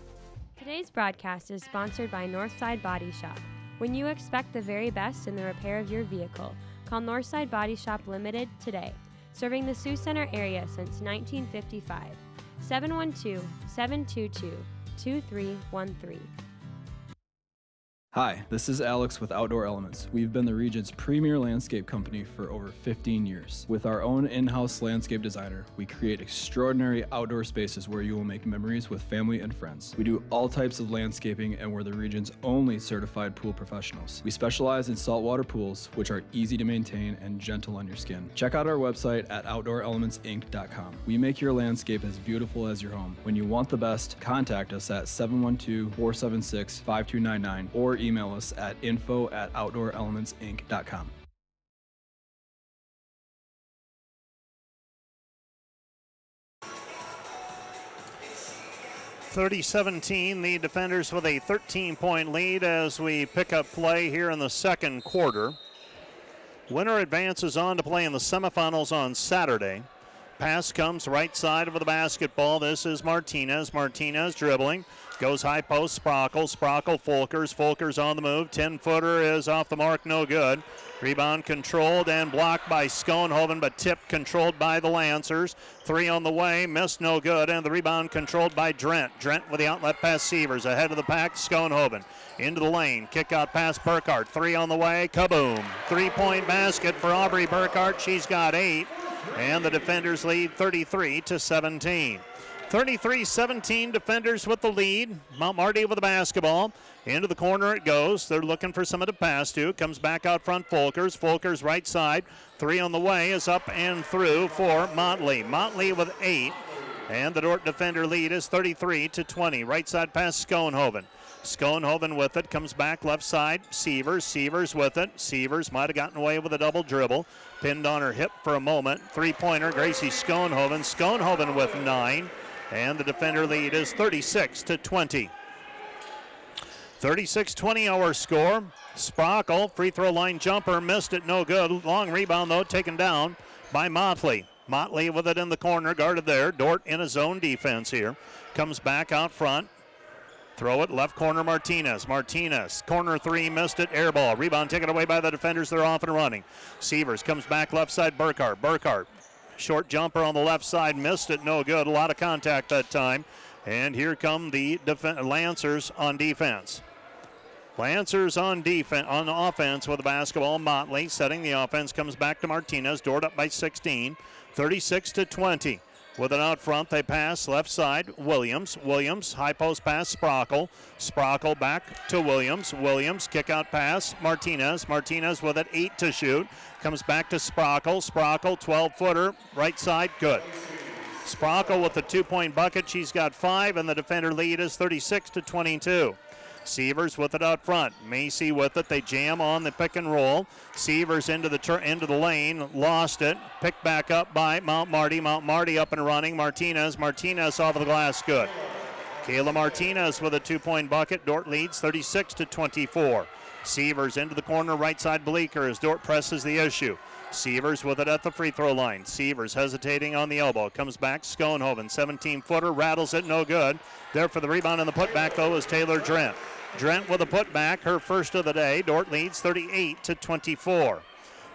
Today's broadcast is sponsored by Northside Body Shop. When you expect the very best in the repair of your vehicle, call Northside Body Shop Limited today, serving the Sioux Center area since 1955. 712-722-2313. Hi, this is Alex with Outdoor Elements. We've been the region's premier landscape company for over 15 years. With our own in-house landscape designer, we create extraordinary outdoor spaces where you will make memories with family and friends. We do all types of landscaping, and we're the region's only certified pool professionals. We specialize in saltwater pools, which are easy to maintain and gentle on your skin. Check out our website at OutdoorElementsInc.com. We make your landscape as beautiful as your home. When you want the best, contact us at 712-476-5299 or email us at info@OutdoorElementsInc.com. .30-17, the defenders with a 13-point lead as we pick up play here in the second quarter. Winner advances on to play in the semifinals on Saturday. Pass comes right side of the basketball. This is Martinez. Martinez dribbling. Goes high post, Sprockle. Sprockle, Folkers. Folkers on the move. 10-footer is off the mark, no good. Rebound controlled and blocked by Schoenhoven, but tip controlled by the Lancers. 3 on the way, missed, no good, and the rebound controlled by Drent. Drent with the outlet pass, Sievers. Ahead of the pack, Schoenhoven. Into the lane, kick out pass, Burkhart. 3 on the way, kaboom. 3-point basket for Aubrey Burkhart. She's got 8, and the defenders lead 33-17. 33-17, defenders with the lead. Mount Marty with the basketball. Into the corner it goes. They're looking for someone to pass to. Comes back out front, Folkers. Folkers right side. 3 on the way is up and through for Motley. Motley with 8. And the Dordt defender lead is 33-20. Right side pass, Schoenhoven. Schoenhoven with it. Comes back left side. Sievers. Sievers with it. Sievers might have gotten away with a double dribble. Pinned on her hip for a moment. 3-pointer, Gracie Schoenhoven. Schoenhoven with 9. And the defender lead is 36-20. 36-20 our score. Sprockle, free throw line jumper, missed it, no good. Long rebound though, taken down by Motley. Motley with it in the corner, guarded there. Dordt in a zone defense here. Comes back out front. Throw it, left corner, Martinez. Martinez, corner 3, missed it, air ball. Rebound taken away by the defenders, they're off and running. Sievers comes back left side, Burkhart. Burkhart. Short jumper on the left side, missed it, no good. A lot of contact that time. And here come the Lancers on defense. Lancers on offense with the basketball. Motley setting the offense, comes back to Martinez. Dordt up by 16, 36-20. With it out front, they pass left side, Williams. Williams, high post pass, Sprockle. Sprockle back to Williams. Williams, kick out pass, Martinez. Martinez with it, 8 to shoot. Comes back to Sprockle. Sprockle, 12-footer, right side, good. Sprockle with the 2-point bucket. She's got 5, and the defender lead is 36-22. Sievers with it out front. Macy with it. They jam on the pick and roll. Sievers into the lane. Lost it. Picked back up by Mount Marty. Mount Marty up and running. Martinez. Martinez off of the glass. Good. Kayla Martinez with a 2-point bucket. Dordt leads 36-24. Sievers into the corner. Right side Bleeker as Dordt presses the issue. Sievers with it at the free throw line. Sievers hesitating on the elbow. Comes back, Schoenhoven, 17-footer, rattles it, no good. There for the rebound and the putback, though, is Taylor Drent. Drent with a putback, her first of the day. Dordt leads 38-24.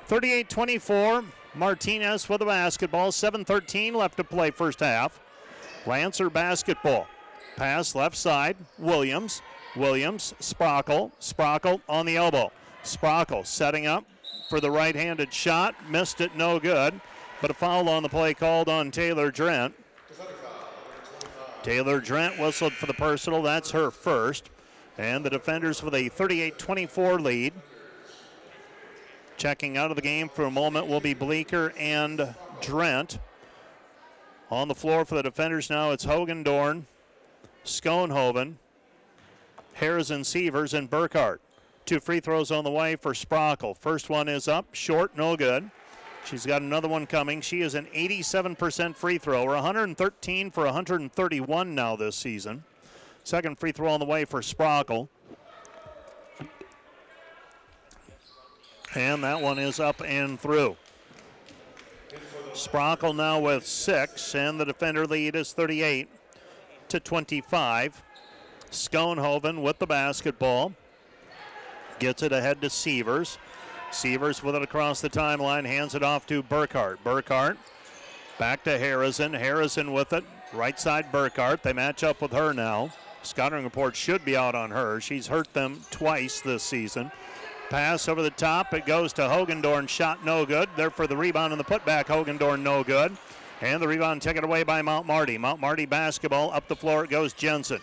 38-24, Martinez with the basketball. 7:13 left to play first half. Lancer basketball. Pass left side, Williams. Williams, Sprockle. Sprockle on the elbow. Sprockle setting up for the right-handed shot. Missed it, no good. But a foul on the play called on Taylor Drent. Taylor Drent whistled for the personal. That's her first. And the defenders with a 38-24 lead. Checking out of the game for a moment will be Bleeker and Drent. On the floor for the defenders now, it's Hogendorn, Schoenhoven, Harrison, Sievers, and Burkhart. 2 free throws on the way for Sprockle. First one is up, short, no good. She's got another one coming. She is an 87% free thrower, 113 for 131 now this season. Second free throw on the way for Sprockle. And that one is up and through. Sprockle now with 6, and the defender lead is 38-25. Schoenhoven with the basketball. Gets it ahead to Sievers. Sievers with it across the timeline, hands it off to Burkhart. Burkhart back to Harrison. Harrison with it, right side Burkhart. They match up with her now. Scouting report should be out on her. She's hurt them twice this season. Pass over the top, it goes to Hogendorn, shot no good. There for the rebound and the putback, Hogendorn no good. And the rebound taken away by Mount Marty. Mount Marty basketball, up the floor it goes Jensen.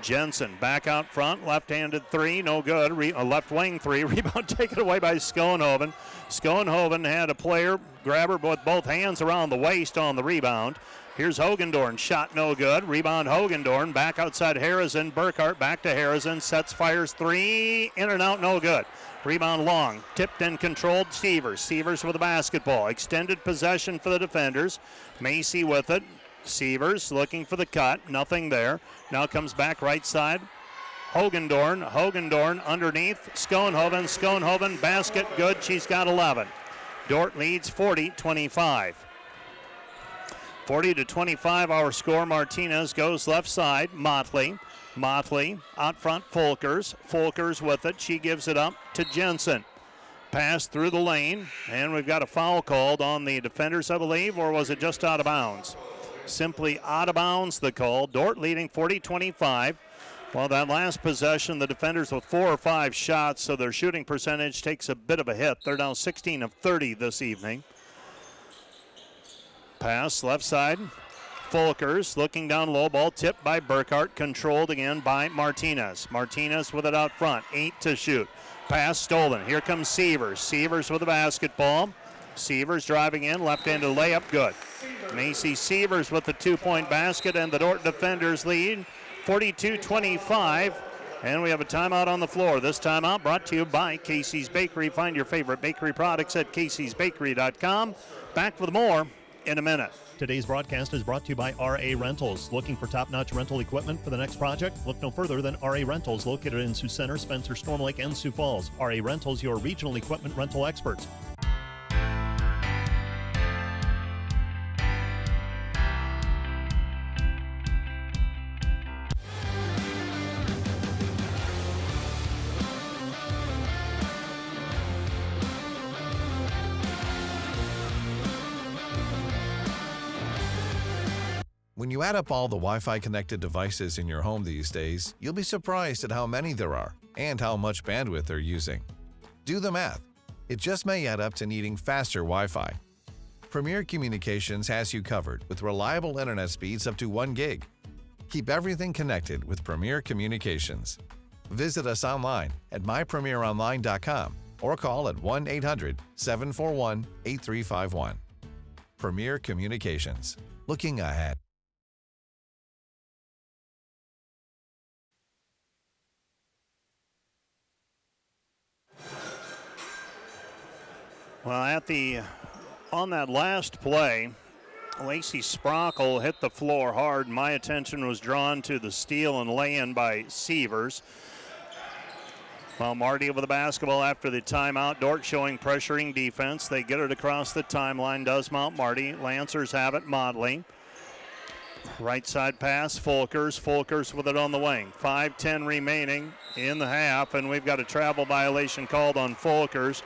Jensen back out front, left-handed 3, no good. Left wing 3, rebound taken away by Schoenhoven. Schoenhoven had a player grab her with both hands around the waist on the rebound. Here's Hogendorn, shot no good. Rebound Hogendorn, back outside Harrison. Burkhart back to Harrison, sets, fires 3, in and out, no good. Rebound long, tipped and controlled Sievers. Sievers with the basketball. Extended possession for the defenders. Macy with it. Sievers looking for the cut, nothing there. Now comes back right side. Hogendorn, Hogendorn underneath. Schoenhoven, Schoenhoven, basket good, she's got 11. Dordt leads 40-25. 40-25 our score. Martinez goes left side, Motley. Motley out front, Folkers. Folkers with it, she gives it up to Jensen. Pass through the lane, and we've got a foul called on the defenders, I believe, or was it just out of bounds? Simply out of bounds, the call. Dordt leading 40-25. Well, that last possession, the defenders with 4 or 5 shots, so their shooting percentage takes a bit of a hit. They're down 16 of 30 this evening. Pass left side. Folkers looking down low, ball tipped by Burkhart, controlled again by Martinez. Martinez with it out front, 8 to shoot. Pass stolen. Here comes Sievers. Sievers with the basketball. Sievers driving in, left-handed layup, good. Macy Sievers with the 2-point basket, and the Dordt defenders lead 42-25. And we have a timeout on the floor. This timeout brought to you by Casey's Bakery. Find your favorite bakery products at caseysbakery.com. Back with more in a minute. Today's broadcast is brought to you by RA Rentals. Looking for top-notch rental equipment for the next project? Look no further than RA Rentals, located in Sioux Center, Spencer, Storm Lake, and Sioux Falls. RA Rentals, your regional equipment rental experts. When you add up all the Wi-Fi connected devices in your home these days, you'll be surprised at how many there are and how much bandwidth they're using. Do the math. It just may add up to needing faster Wi-Fi. Premier Communications has you covered with reliable internet speeds up to 1 gig. Keep everything connected with Premier Communications. Visit us online at mypremieronline.com or call at 1-800-741-8351. Premier Communications. Looking ahead. Well, on that last play, Lacey Sprockle hit the floor hard. My attention was drawn to the steal and lay-in by Sievers. Well, Marty with the basketball after the timeout. Dordt showing pressuring defense. They get it across the timeline, does Mount Marty. Lancers have it, Motley. Right side pass, Folkers. Folkers with it on the wing. 5:10 remaining in the half, and we've got a travel violation called on Folkers.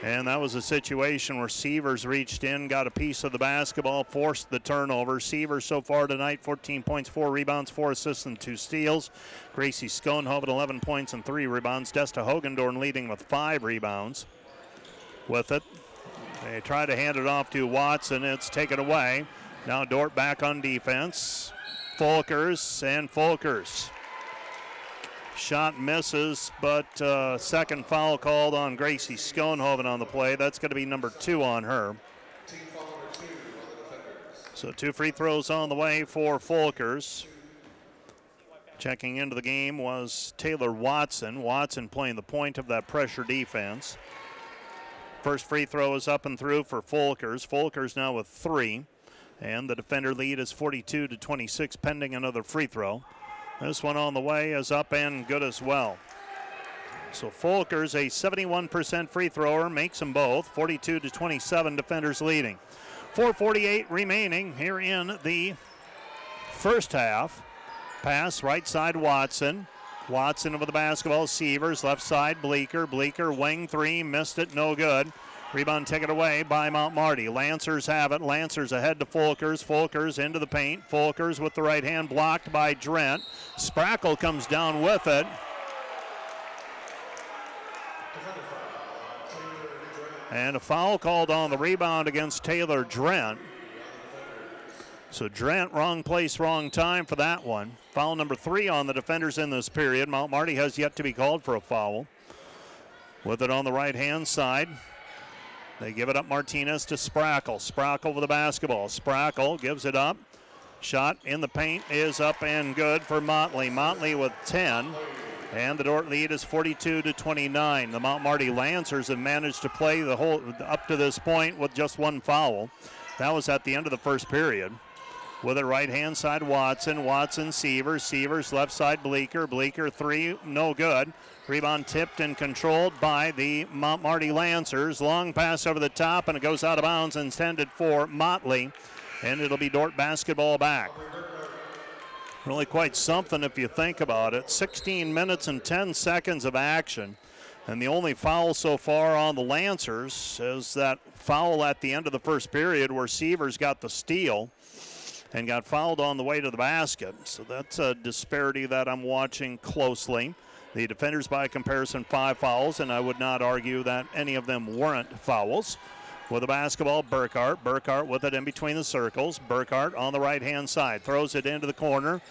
And that was a situation where Sievers reached in, got a piece of the basketball, forced the turnover. Sievers so far tonight, 14 points, 4 rebounds, 4 assists, and 2 steals. Gracie Schoenhoven, 11 points and 3 rebounds. Desta Hogendorn leading with 5 rebounds. With it, they try to hand it off to Watson. It's taken away. Now Dordt back on defense. Folkers and Folkers. Shot misses, but second foul called on Gracie Schoenhoven on the play. That's going to be number 2 on her. So 2 free throws on the way for Folkers. Checking into the game was Taylor Watson. Watson playing the point of that pressure defense. First free throw is up and through for Folkers. Folkers now with 3. And the defender lead is 42-26 pending another free throw. This one on the way is up and good as well. So Folkers, a 71% free thrower, makes them both. 42-27, defenders leading. 4:48 remaining here in the first half. Pass right side Watson. Watson with the basketball. Sievers left side Bleeker. Bleeker wing 3, missed it, no good. Rebound taken away by Mount Marty. Lancers have it. Lancers ahead to Folkers. Folkers into the paint. Folkers with the right hand blocked by Drent. Sprackle comes down with it. And a foul called on the rebound against Taylor Drent. So Drent, wrong place, wrong time for that one. Foul number 3 on the defenders in this period. Mount Marty has yet to be called for a foul. With it on the right-hand side. They give it up Martinez to Sprackle. Sprackle with the basketball. Sprackle gives it up. Shot in the paint is up and good for Motley. Motley with 10. And the Dordt lead is 42-29. The Mount Marty Lancers have managed to play the whole up to this point with just 1 foul. That was at the end of the first period. With it right-hand side, Watson. Watson, Sievers. Sievers left side, Bleeker. Bleeker 3, no good. Rebound tipped and controlled by the Mount Marty Lancers. Long pass over the top, and it goes out of bounds, intended for Motley. And it'll be Dordt basketball back. Really quite something if you think about it. 16 minutes and 10 seconds of action. And the only foul so far on the Lancers is that foul at the end of the first period where Sievers got the steal and got fouled on the way to the basket. So that's a disparity that I'm watching closely. The defenders, by comparison, 5 fouls, and I would not argue that any of them weren't fouls. With the basketball, Burkhart. Burkhart with it in between the circles. Burkhart on the right-hand side. Throws it into the corner.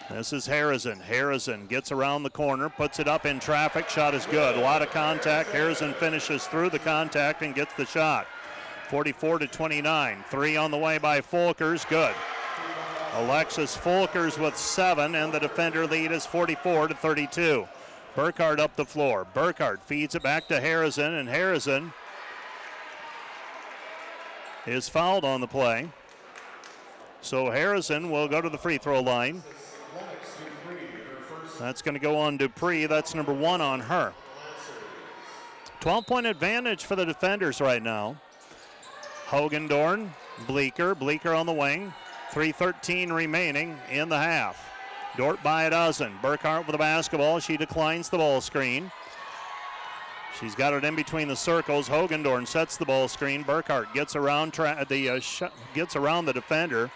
This is Harrison. Harrison gets around the corner, puts it up in traffic. Shot is good. A lot of contact. Harrison finishes through the contact and gets the shot. 44-29. 3 on the way by Folkers. Good. Alexis Folkers with 7, and the defender lead is 44-32. Burkhart up the floor. Burkhart feeds it back to Harrison, and Harrison is fouled on the play. So Harrison will go to the free throw line. That's going to go on Dupree. That's number 1 on her. 12-point advantage for the defenders right now. Hogendorn, Bleeker. Bleeker on the wing. 3:13 remaining in the half. Dordt by a dozen. Burkhart with the basketball. She declines the ball screen. She's got it in between the circles. Hogendorn sets the ball screen. Burkhart gets around gets around the defender.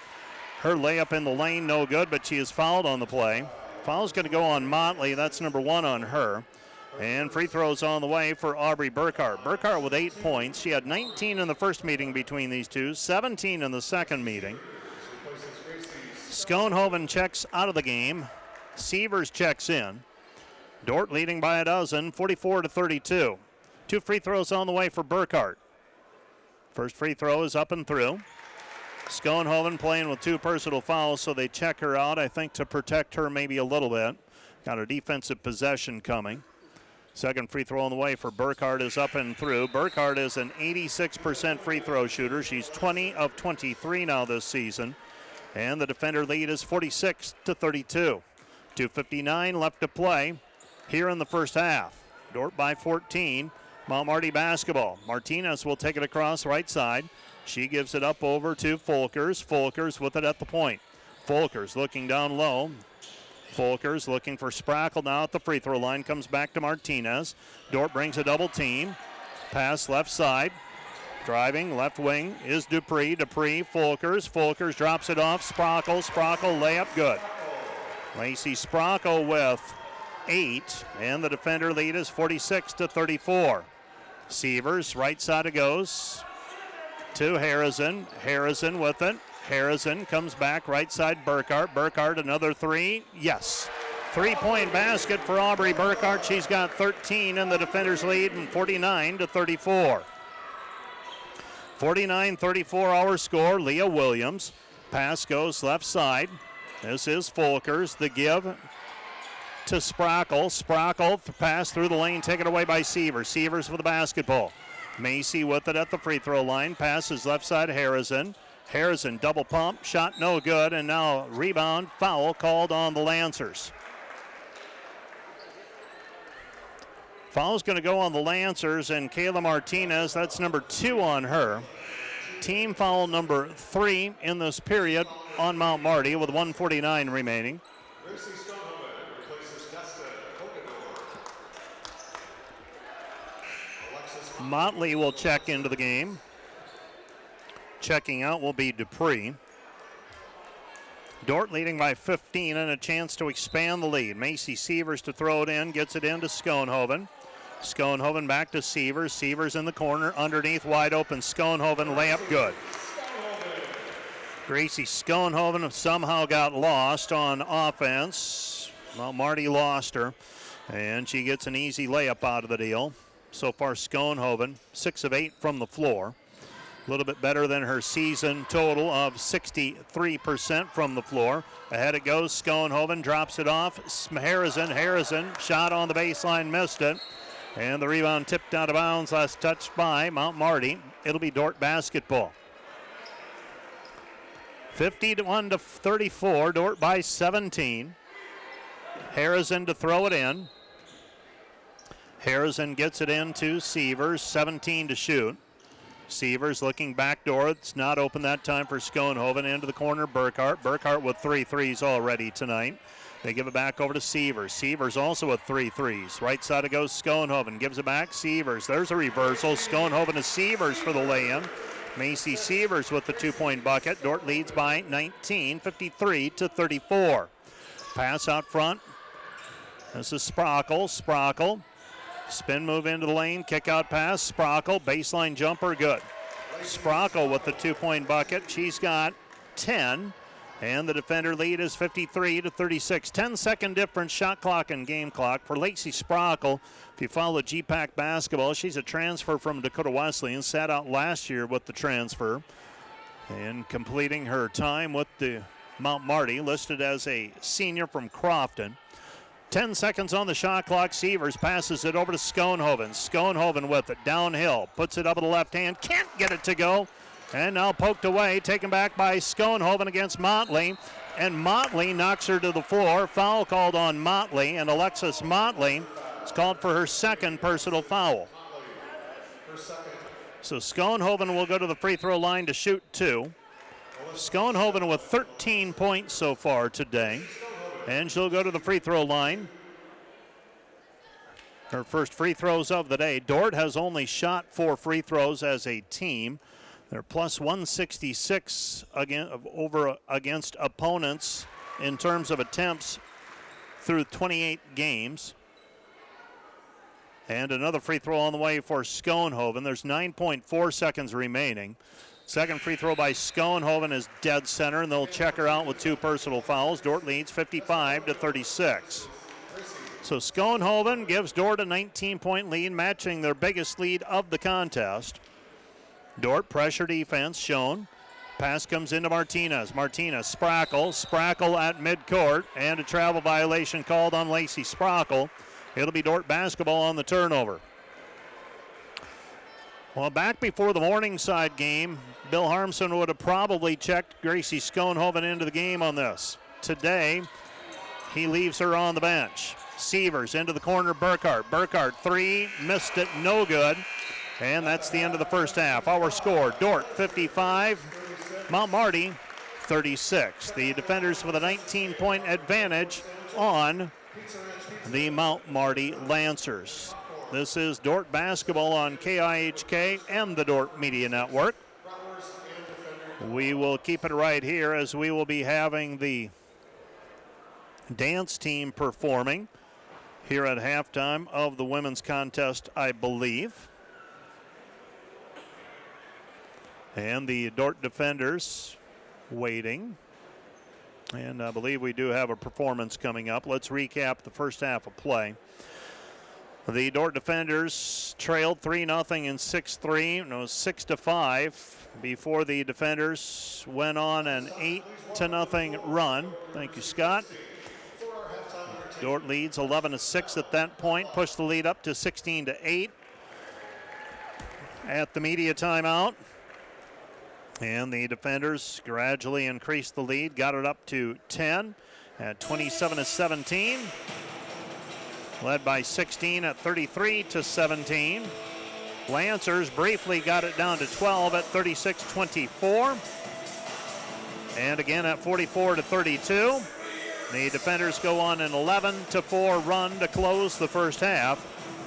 Her layup in the lane, no good, but she is fouled on the play. Foul's going to go on Motley. That's number 1 on her. And free throws on the way for Aubrey Burkhart. Burkhart with 8 points. She had 19 in the first meeting between these two, 17 in the second meeting. Schoenhoven checks out of the game. Sievers checks in. Dordt leading by a dozen, 44-32. 2 free throws on the way for Burkhart. First free throw is up and through. Schoenhoven playing with 2 personal fouls, so they check her out, I think, to protect her maybe a little bit. Got a defensive possession coming. Second free throw on the way for Burkhart is up and through. Burkhart is an 86% free throw shooter. She's 20 of 23 now this season. And the defender lead is 46-32. 2:59 left to play here in the first half. Dordt by 14. Mount Marty basketball. Martinez will take it across right side. She gives it up over to Folkers. Folkers with it at the point. Folkers looking down low. Folkers looking for Sprackle now at the free throw line. Comes back to Martinez. Dordt brings a double team. Pass left side. Driving left wing is Dupree. Dupree, Folkers. Folkers drops it off. Sprackle. Sprackle layup good. Lacey Sprackle with 8, and the defender lead is 46-34. Sievers, right side it goes to Harrison. Harrison with it. Harrison comes back right side Burkhart. Burkhart another 3. Yes. 3-point basket for Aubrey Burkhart. She's got 13 and the defenders lead in 49-34. 49-34 our score. Leah Williams. Pass goes left side. This is Folkers. The give to Sprackle. Sprackle pass through the lane, taken away by Sievers. Sievers for the basketball. Macy with it at the free throw line. Passes left side Harrison. Harrison double pump. Shot no good. And now rebound foul called on the Lancers. Foul's going to go on the Lancers and Kayla Martinez. That's number 2 on her. Team foul number 3 in this period on Mount Marty with 1:49 remaining. Motley will check into the game. Checking out will be Dupree. Dordt leading by 15 and a chance to expand the lead. Macy Sievers to throw it in, gets it into Schoenhoven. Schoenhoven back to Sievers. Sievers in the corner, underneath, wide open. Schoenhoven layup good. Gracie Schoenhoven somehow got lost on offense. Well, Marty lost her, and she gets an easy layup out of the deal. So far, Schoenhoven, 6 of 8 from the floor. A little bit better than her season total of 63% from the floor. Ahead it goes. Schoenhoven drops it off. Harrison shot on the baseline, missed it. And the rebound tipped out of bounds, last touched by Mount Marty. It'll be Dordt basketball. 51-34, Dordt by 17. Harrison to throw it in. Harrison gets it into Sievers, 17 to shoot. Sievers looking backdoor. It's not open that time for Schoenhoven. Into the corner, Burkhart. Burkhart with 3 threes already tonight. They give it back over to Sievers. Sievers also with 3 threes. Right side it goes Schoenhoven. Gives it back, Sievers. There's a reversal. Schoenhoven to Sievers for the lay-in. Macy Sievers with the 2-point bucket. Dordt leads by 19, 53-34. Pass out front. This is Sprackle. Sprackle. Spin move into the lane, kick out pass, Sprackle, baseline jumper, good. Sprackle with the 2-point bucket. She's got 10, and the defender lead is 53-36. 10-second difference, shot clock and game clock for Lacey Sprackle. If you follow GPAC basketball, she's a transfer from Dakota Wesleyan, sat out last year with the transfer, and completing her time with the Mount Marty, listed as a senior from Crofton. 10 seconds on the shot clock. Sievers passes it over to Schoenhoven. Schoenhoven with it downhill. Puts it up with the left hand. Can't get it to go. And now poked away. Taken back by Schoenhoven against Motley. And Motley knocks her to the floor. Foul called on Motley. And Alexis Motley is called for her second personal foul. So Schoenhoven will go to the free throw line to shoot 2. Schoenhoven with 13 points so far today. And she'll go to the free throw line. Her first free throws of the day. Dordt has only shot 4 free throws as a team. They're plus 166 against opponents in terms of attempts through 28 games. And another free throw on the way for Schoenhoven. There's 9.4 seconds remaining. Second free throw by Schoenhoven is dead center, and they'll check her out with 2 personal fouls. Dordt leads 55-36. So Schoenhoven gives Dordt a 19-point lead, matching their biggest lead of the contest. Dordt pressure defense shown. Pass comes into Martinez. Martinez, Sprackle at midcourt, and a travel violation called on Lacey Sprackle. It'll be Dordt basketball on the turnover. Well, back before the Morningside game, Bill Harmson would have probably checked Gracie Schoenhoven into the game on this. Today, he leaves her on the bench. Sievers into the corner, Burkhart. Burkhart, three, missed it, no good. And that's the end of the first half. Our score, Dordt 55, Mount Marty 36. The defenders with a 19-point advantage on the Mount Marty Lancers. This is Dordt basketball on KIHK and the Dordt Media Network. We will keep it right here as we will be having the dance team performing here at halftime of the women's contest, I believe. And the Dordt defenders waiting. And I believe we do have a performance coming up. Let's recap the first half of play. The Dordt defenders trailed 3-0 and 6-3, no, 6-5 before the defenders went on an 8-0 run. Thank you, Scott. Dordt leads 11-6 at that point, pushed the lead up to 16-8 at the media timeout. And the defenders gradually increased the lead, got it up to 10 at 27-17. Led by 16 at 33-17. Lancers briefly got it down to 12 at 36-24. And again at 44-32. The defenders go on an 11-4 run to close the first half,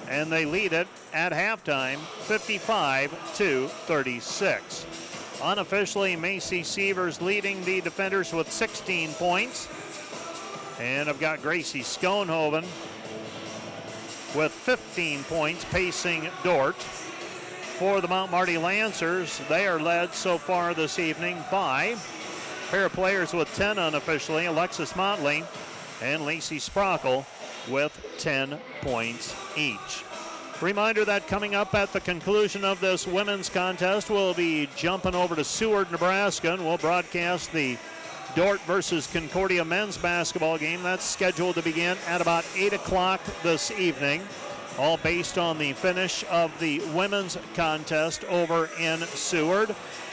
and they lead it at halftime 55-36. Unofficially, Macy Sievers leading the defenders with 16 points. And I've got Gracie Schoenhoven with 15 points pacing Dordt. For the Mount Marty Lancers, they are led so far this evening by a pair of players with 10 unofficially, Alexis Motley and Lacey Sprockle with 10 points each. Reminder that coming up at the conclusion of this women's contest, we'll be jumping over to Seward, Nebraska, and we'll broadcast the Dordt versus Concordia men's basketball game. That's scheduled to begin at about 8 o'clock this evening, all based on the finish of the women's contest over in Seward,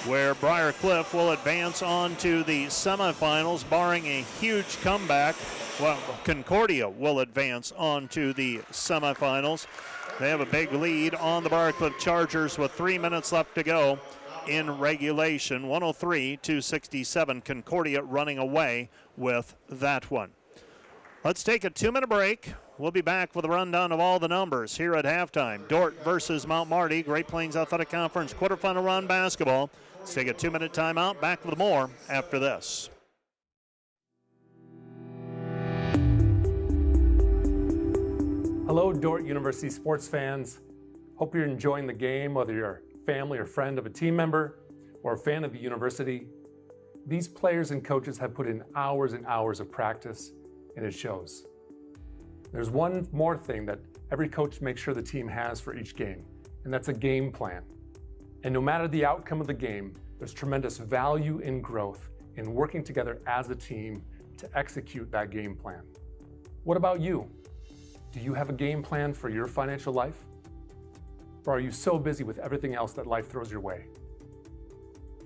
where Briar Cliff will advance on to the semifinals, barring a huge comeback. Well, Concordia will advance on to the semifinals. They have a big lead on the Briarcliff Chargers with 3 minutes left to go in regulation. 103-67. Concordia running away with that one. Let's take a 2-minute break. We'll be back with a rundown of all the numbers here at halftime. Dordt versus Mount Marty, Great Plains Athletic Conference quarterfinal round basketball. Let's take a 2-minute timeout. Back with more after this. Hello, Dordt University sports fans. Hope you're enjoying the game, whether you're a family or friend of a team member or a fan of the university. These players and coaches have put in hours and hours of practice, and it shows. There's one more thing that every coach makes sure the team has for each game, and that's a game plan. And no matter the outcome of the game, there's tremendous value in growth in working together as a team to execute that game plan. What about you? Do you have a game plan for your financial life? Or are you so busy with everything else that life throws your way?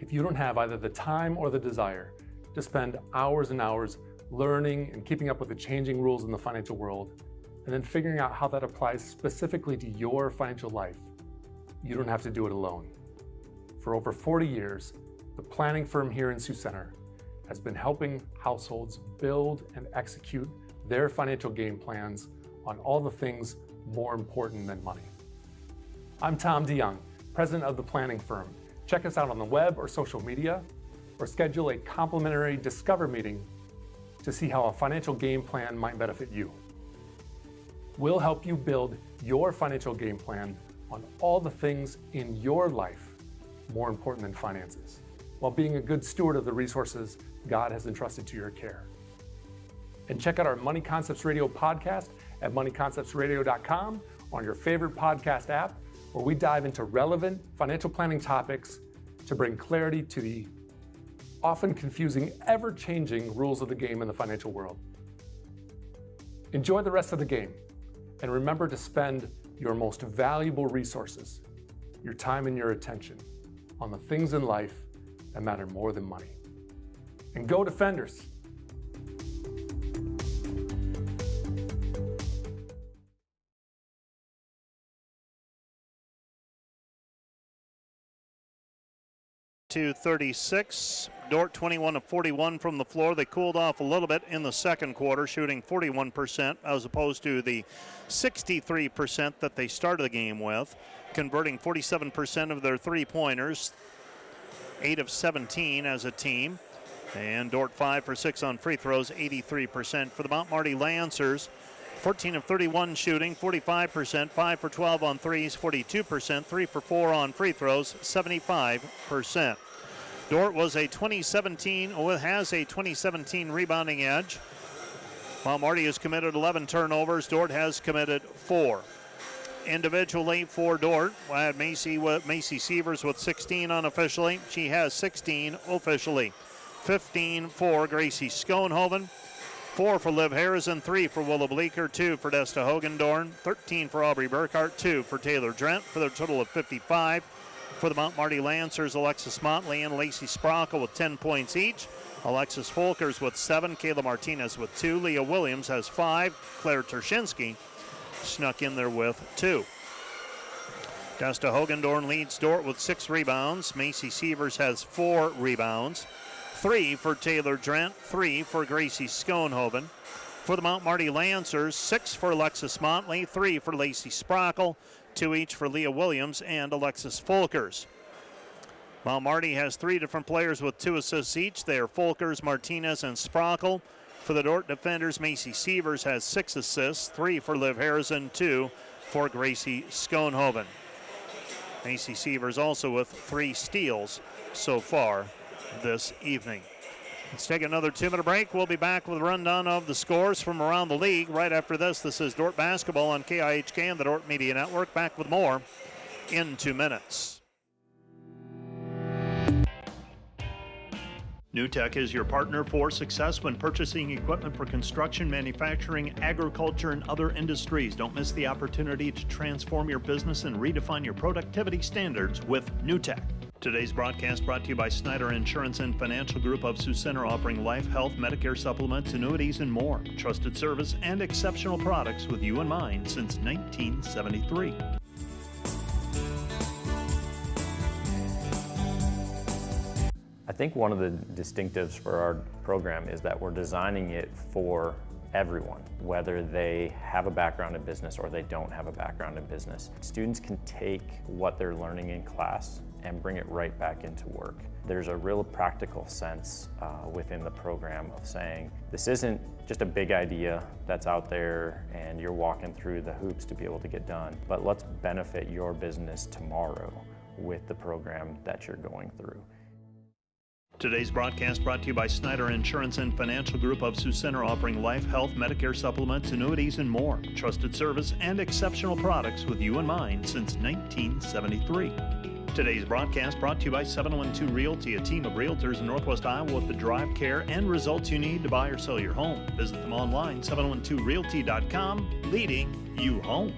If you don't have either the time or the desire to spend hours and hours learning and keeping up with the changing rules in the financial world, and then figuring out how that applies specifically to your financial life, you don't have to do it alone. For over 40 years, the planning firm here in Sioux Center has been helping households build and execute their financial game plans on all the things more important than money. I'm Tom DeYoung, president of the planning firm. Check us out on the web or social media, or schedule a complimentary Discover meeting to see how a financial game plan might benefit you. We'll help you build your financial game plan on all the things in your life more important than finances, while being a good steward of the resources God has entrusted to your care. And check out our Money Concepts Radio podcast at moneyconceptsradio.com, on your favorite podcast app, where we dive into relevant financial planning topics to bring clarity to the often confusing, ever-changing rules of the game in the financial world. Enjoy the rest of the game, and remember to spend your most valuable resources, your time and your attention, on the things in life that matter more than money. And go Defenders! to 36. Dordt 21 of 41 from the floor. They cooled off a little bit in the second quarter, shooting 41% as opposed to the 63% that they started the game with, converting 47% of their three-pointers, 8 of 17 as a team. And Dordt 5 for 6 on free throws, 83%. For the Mount Marty Lancers, 14 of 31 shooting, 45%, 5 for 12 on threes, 42%, 3 for 4 on free throws, 75%. Dordt has a 2017 rebounding edge. While Marty has committed 11 turnovers, Dordt has committed 4. Individually for Dordt, I had Macy Sievers with 16 unofficially. She has 16 officially. 15 for Gracie Schoenhoven, 4 for Liv Harrison, 3 for Willa Bleeker, 2 for Desta Hogendorn, 13 for Aubrey Burkhart, 2 for Taylor Drent, for their total of 55. For the Mount Marty Lancers, Alexis Motley and Lacey Sprockle with 10 points each. Alexis Folkers with 7, Kayla Martinez with 2, Leah Williams has 5, Claire Tershinsky snuck in there with 2. Desta Hogendorn leads Dordt with 6 rebounds. Macy Sievers has 4 rebounds. 3 for Taylor Drent, 3 for Gracie Schoenhoven. For the Mount Marty Lancers, 6 for Alexis Motley, 3 for Lacey Sprockle, 2 each for Leah Williams and Alexis Folkers. Mount Marty has 3 different players with 2 assists each. They are Folkers, Martinez, and Sprockle. For the Dordt defenders, Macy Sievers has 6 assists, 3 for Liv Harrison, 2 for Gracie Schoenhoven. Macy Sievers also with 3 steals so far this evening. Let's take another 2-minute break. We'll be back with a rundown of the scores from around the league right after this. This is Dordt Basketball on KIHK and the Dordt Media Network. Back with more in 2 minutes. NewTek is your partner for success when purchasing equipment for construction, manufacturing, agriculture, and other industries. Don't miss the opportunity to transform your business and redefine your productivity standards with NewTek. Today's broadcast brought to you by Snyder Insurance and Financial Group of Sioux Center, offering life, health, Medicare supplements, annuities, and more. Trusted service and exceptional products with you in mind since 1973. I think one of the distinctives for our program is that we're designing it for everyone, whether they have a background in business or they don't have a background in business. Students can take what they're learning in class and bring it right back into work. There's a real practical sense within the program of saying, this isn't just a big idea that's out there and you're walking through the hoops to be able to get done, but let's benefit your business tomorrow with the program that you're going through. Today's broadcast brought to you by Snyder Insurance and Financial Group of Sioux Center, offering life, health, Medicare supplements, annuities, and more. Trusted service and exceptional products with you in mind since 1973. Today's broadcast brought to you by 712 Realty, a team of realtors in Northwest Iowa with the drive, care, and results you need to buy or sell your home. Visit them online, 712realty.com, leading you home.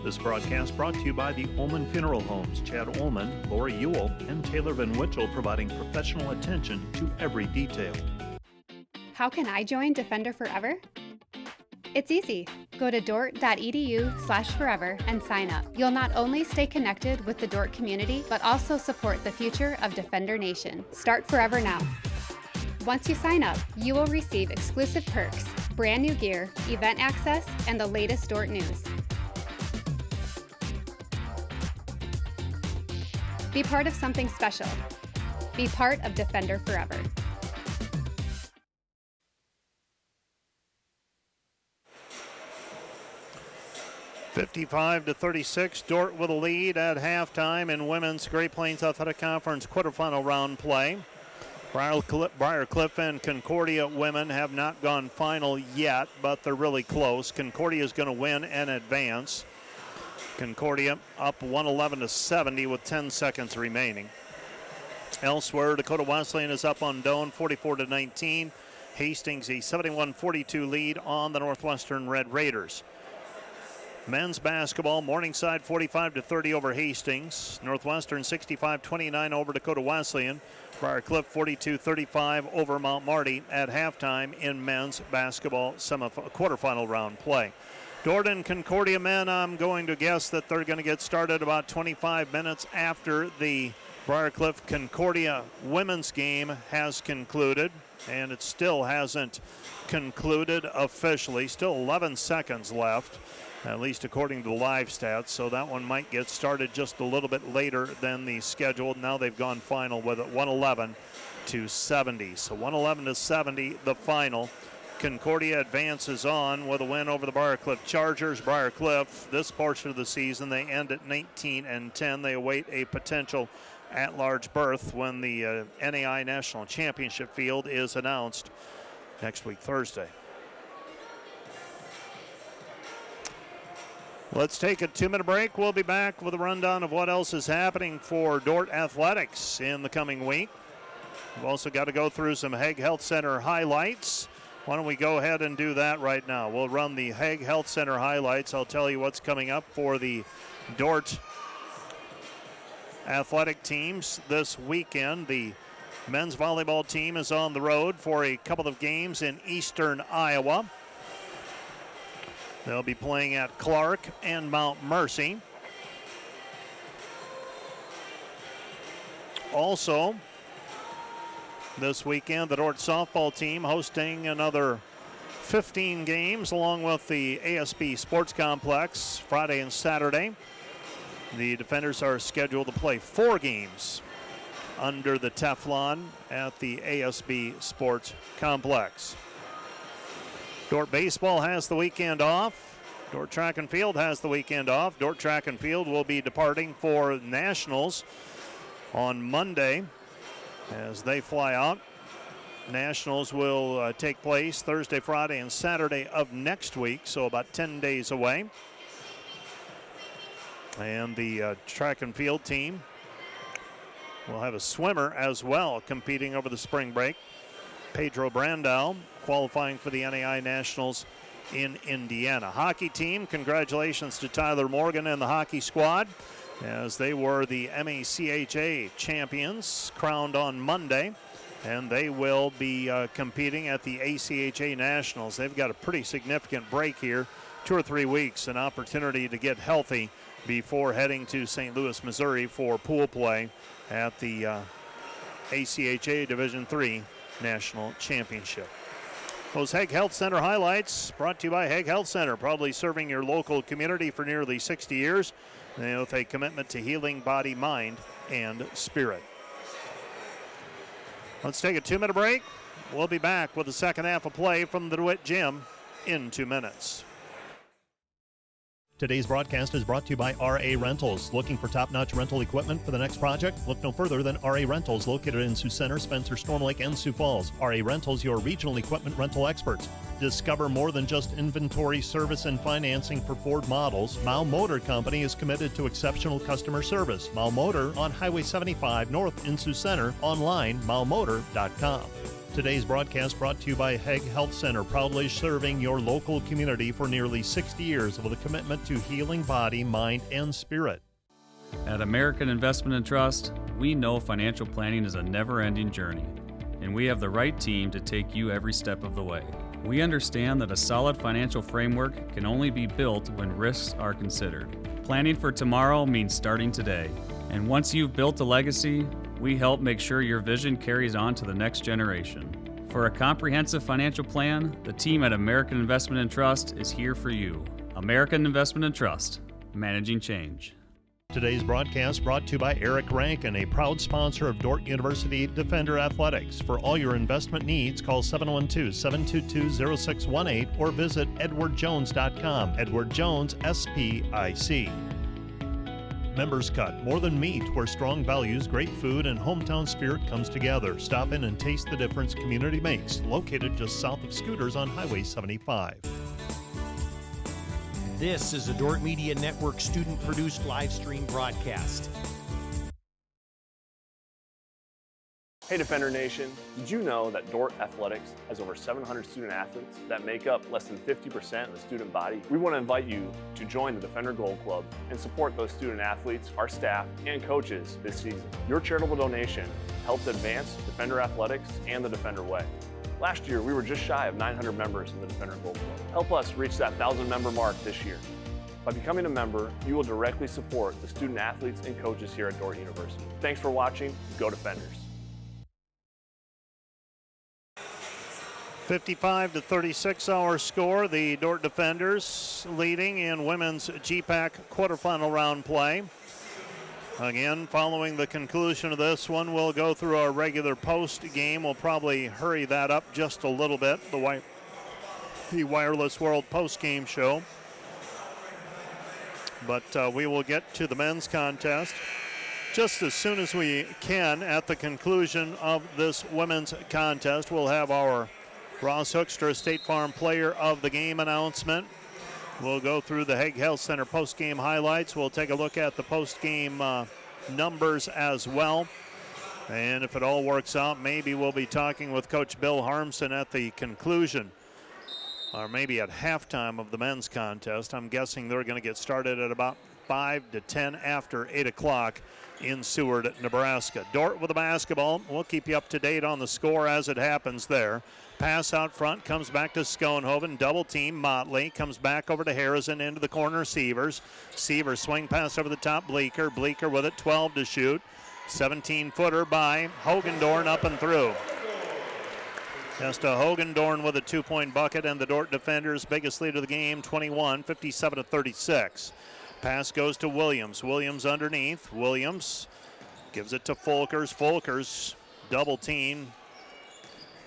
This broadcast brought to you by the Ullman Funeral Homes, Chad Ullman, Lori Ewell, and Taylor Van Witchell, providing professional attention to every detail. How can I join Defender Forever? It's easy. Go to dordt.edu/forever and sign up. You'll not only stay connected with the Dordt community, but also support the future of Defender Nation. Start Forever now. Once you sign up, you will receive exclusive perks, brand new gear, event access, and the latest Dordt news. Be part of something special. Be part of Defender Forever. (55-36), Dordt with a lead at halftime in women's Great Plains Athletic Conference quarterfinal round play. Briarcliff and Concordia women have not gone final yet, but they're really close. Concordia is going to win and advance. Concordia up 111-70 with 10 seconds remaining. Elsewhere, Dakota Wesleyan is up on Doane 44-19. Hastings a 71-42 lead on the Northwestern Red Raiders. Men's basketball, Morningside 45-30 over Hastings. Northwestern 65-29 over Dakota Wesleyan. Briarcliff 42-35 over Mount Marty at halftime in men's basketball quarterfinal round play. Dordt and Concordia men, I'm going to guess that they're going to get started about 25 minutes after the Briarcliff Concordia women's game has concluded, and it still hasn't concluded officially. Still 11 seconds left, at least according to the live stats, so that one might get started just a little bit later than the scheduled. Now they've gone final with it 111-70. So 111-70, the final. Concordia advances on with a win over the Briarcliff Chargers. Briarcliff, this portion of the season, they end at 19-10. They await a potential at-large berth when the NAI National Championship field is announced next week, Thursday. Let's take a 2-minute break. We'll be back with a rundown of what else is happening for Dordt Athletics in the coming week. We've also got to go through some Hague Health Center highlights. Why don't we go ahead and do that right now? We'll run the Hague Health Center highlights. I'll tell you what's coming up for the Dordt athletic teams this weekend. The men's volleyball team is on the road for a couple of games in eastern Iowa. They'll be playing at Clark and Mount Mercy. Also, this weekend, the Dordt softball team hosting another 15 games along with the ASB Sports Complex Friday and Saturday. The Defenders are scheduled to play 4 games under the Teflon at the ASB Sports Complex. Dordt baseball has the weekend off. Dordt track and field has the weekend off. Dordt track and field will be departing for Nationals on Monday as they fly out. Nationals will take place Thursday, Friday, and Saturday of next week, so about 10 days away. And the track and field team will have a swimmer as well competing over the spring break. Pedro Brandau qualifying for the NAI Nationals in Indiana. Hockey team, congratulations to Tyler Morgan and the hockey squad as they were the MACHA champions, crowned on Monday, and they will be competing at the ACHA Nationals. They've got a pretty significant break here, 2 or 3 weeks, an opportunity to get healthy before heading to St. Louis, Missouri for pool play at the ACHA Division III National Championship. Those Hague Health Center highlights brought to you by Hague Health Center, proudly serving your local community for nearly 60 years with a commitment to healing body, mind, and spirit. Let's take a 2-minute break. We'll be back with the second half of play from the DeWitt Gym in 2 minutes. Today's broadcast is brought to you by RA Rentals. Looking for top-notch rental equipment for the next project? Look no further than RA Rentals, located in Sioux Center, Spencer, Storm Lake, and Sioux Falls. RA Rentals, your regional equipment rental experts. Discover more than just inventory, service, and financing for Ford models. Mao Motor Company is committed to exceptional customer service. Mao Motor on Highway 75 North in Sioux Center. Online, maomotor.com. Today's broadcast brought to you by Hague Health Center, proudly serving your local community for nearly 60 years with a commitment to healing body, mind, and spirit. At American Investment and Trust, we know financial planning is a never-ending journey, and we have the right team to take you every step of the way. We understand that a solid financial framework can only be built when risks are considered. Planning for tomorrow means starting today, and once you've built a legacy, we help make sure your vision carries on to the next generation. For a comprehensive financial plan, the team at American Investment and Trust is here for you. American Investment and Trust, managing change. Today's broadcast brought to you by Eric Rankin, a proud sponsor of Dordt University Defender Athletics. For all your investment needs, call 712-722-0618 or visit edwardjones.com. Edward Jones, SPIC. Members Cut, more than meat, where strong values, great food, and hometown spirit comes together. Stop in and taste the difference community makes. Located just south of Scooters on Highway 75. This is a Dordt Media Network student-produced live stream broadcast. Hey Defender Nation, did you know that Dordt Athletics has over 700 student athletes that make up less than 50% of the student body? We want to invite you to join the Defender Gold Club and support those student athletes, our staff, and coaches this season. Your charitable donation helps advance Defender Athletics and the Defender Way. Last year, we were just shy of 900 members in the Defender Gold Club. Help us reach that 1,000 member mark this year. By becoming a member, you will directly support the student athletes and coaches here at Dordt University. Thanks for watching. Go Defenders. 55-36 our score. The Dordt Defenders leading in women's GPAC quarterfinal round play. Again, following the conclusion of this one, we'll go through our regular post game. We'll probably hurry that up just a little bit, the Wireless World post game show. But we will get to the men's contest just as soon as we can. At the conclusion of this women's contest, we'll have our Ross Hoekstra State Farm Player of the Game announcement. We'll go through the Hague Health Center post-game highlights. We'll take a look at the post-game numbers as well. And if it all works out, maybe we'll be talking with Coach Bill Harmson at the conclusion, or maybe at halftime of the men's contest. I'm guessing they're going to get started at about 5 to 10 after 8 o'clock in Seward, Nebraska. Dordt with the basketball. We'll keep you up to date on the score as it happens there. Pass out front, comes back to Schoenhoven. Double team, Motley. Comes back over to Harrison into the corner, Sievers. Sievers swing pass over the top, Bleeker. Bleeker with it, 12 to shoot. 17-footer by Hogendorn up and through. Just a Hogendorn with a 2-point bucket, and the Dordt Defenders' biggest lead of the game, 21, 57-36. Pass goes to Williams. Williams underneath. Williams gives it to Folkers. Folkers double team.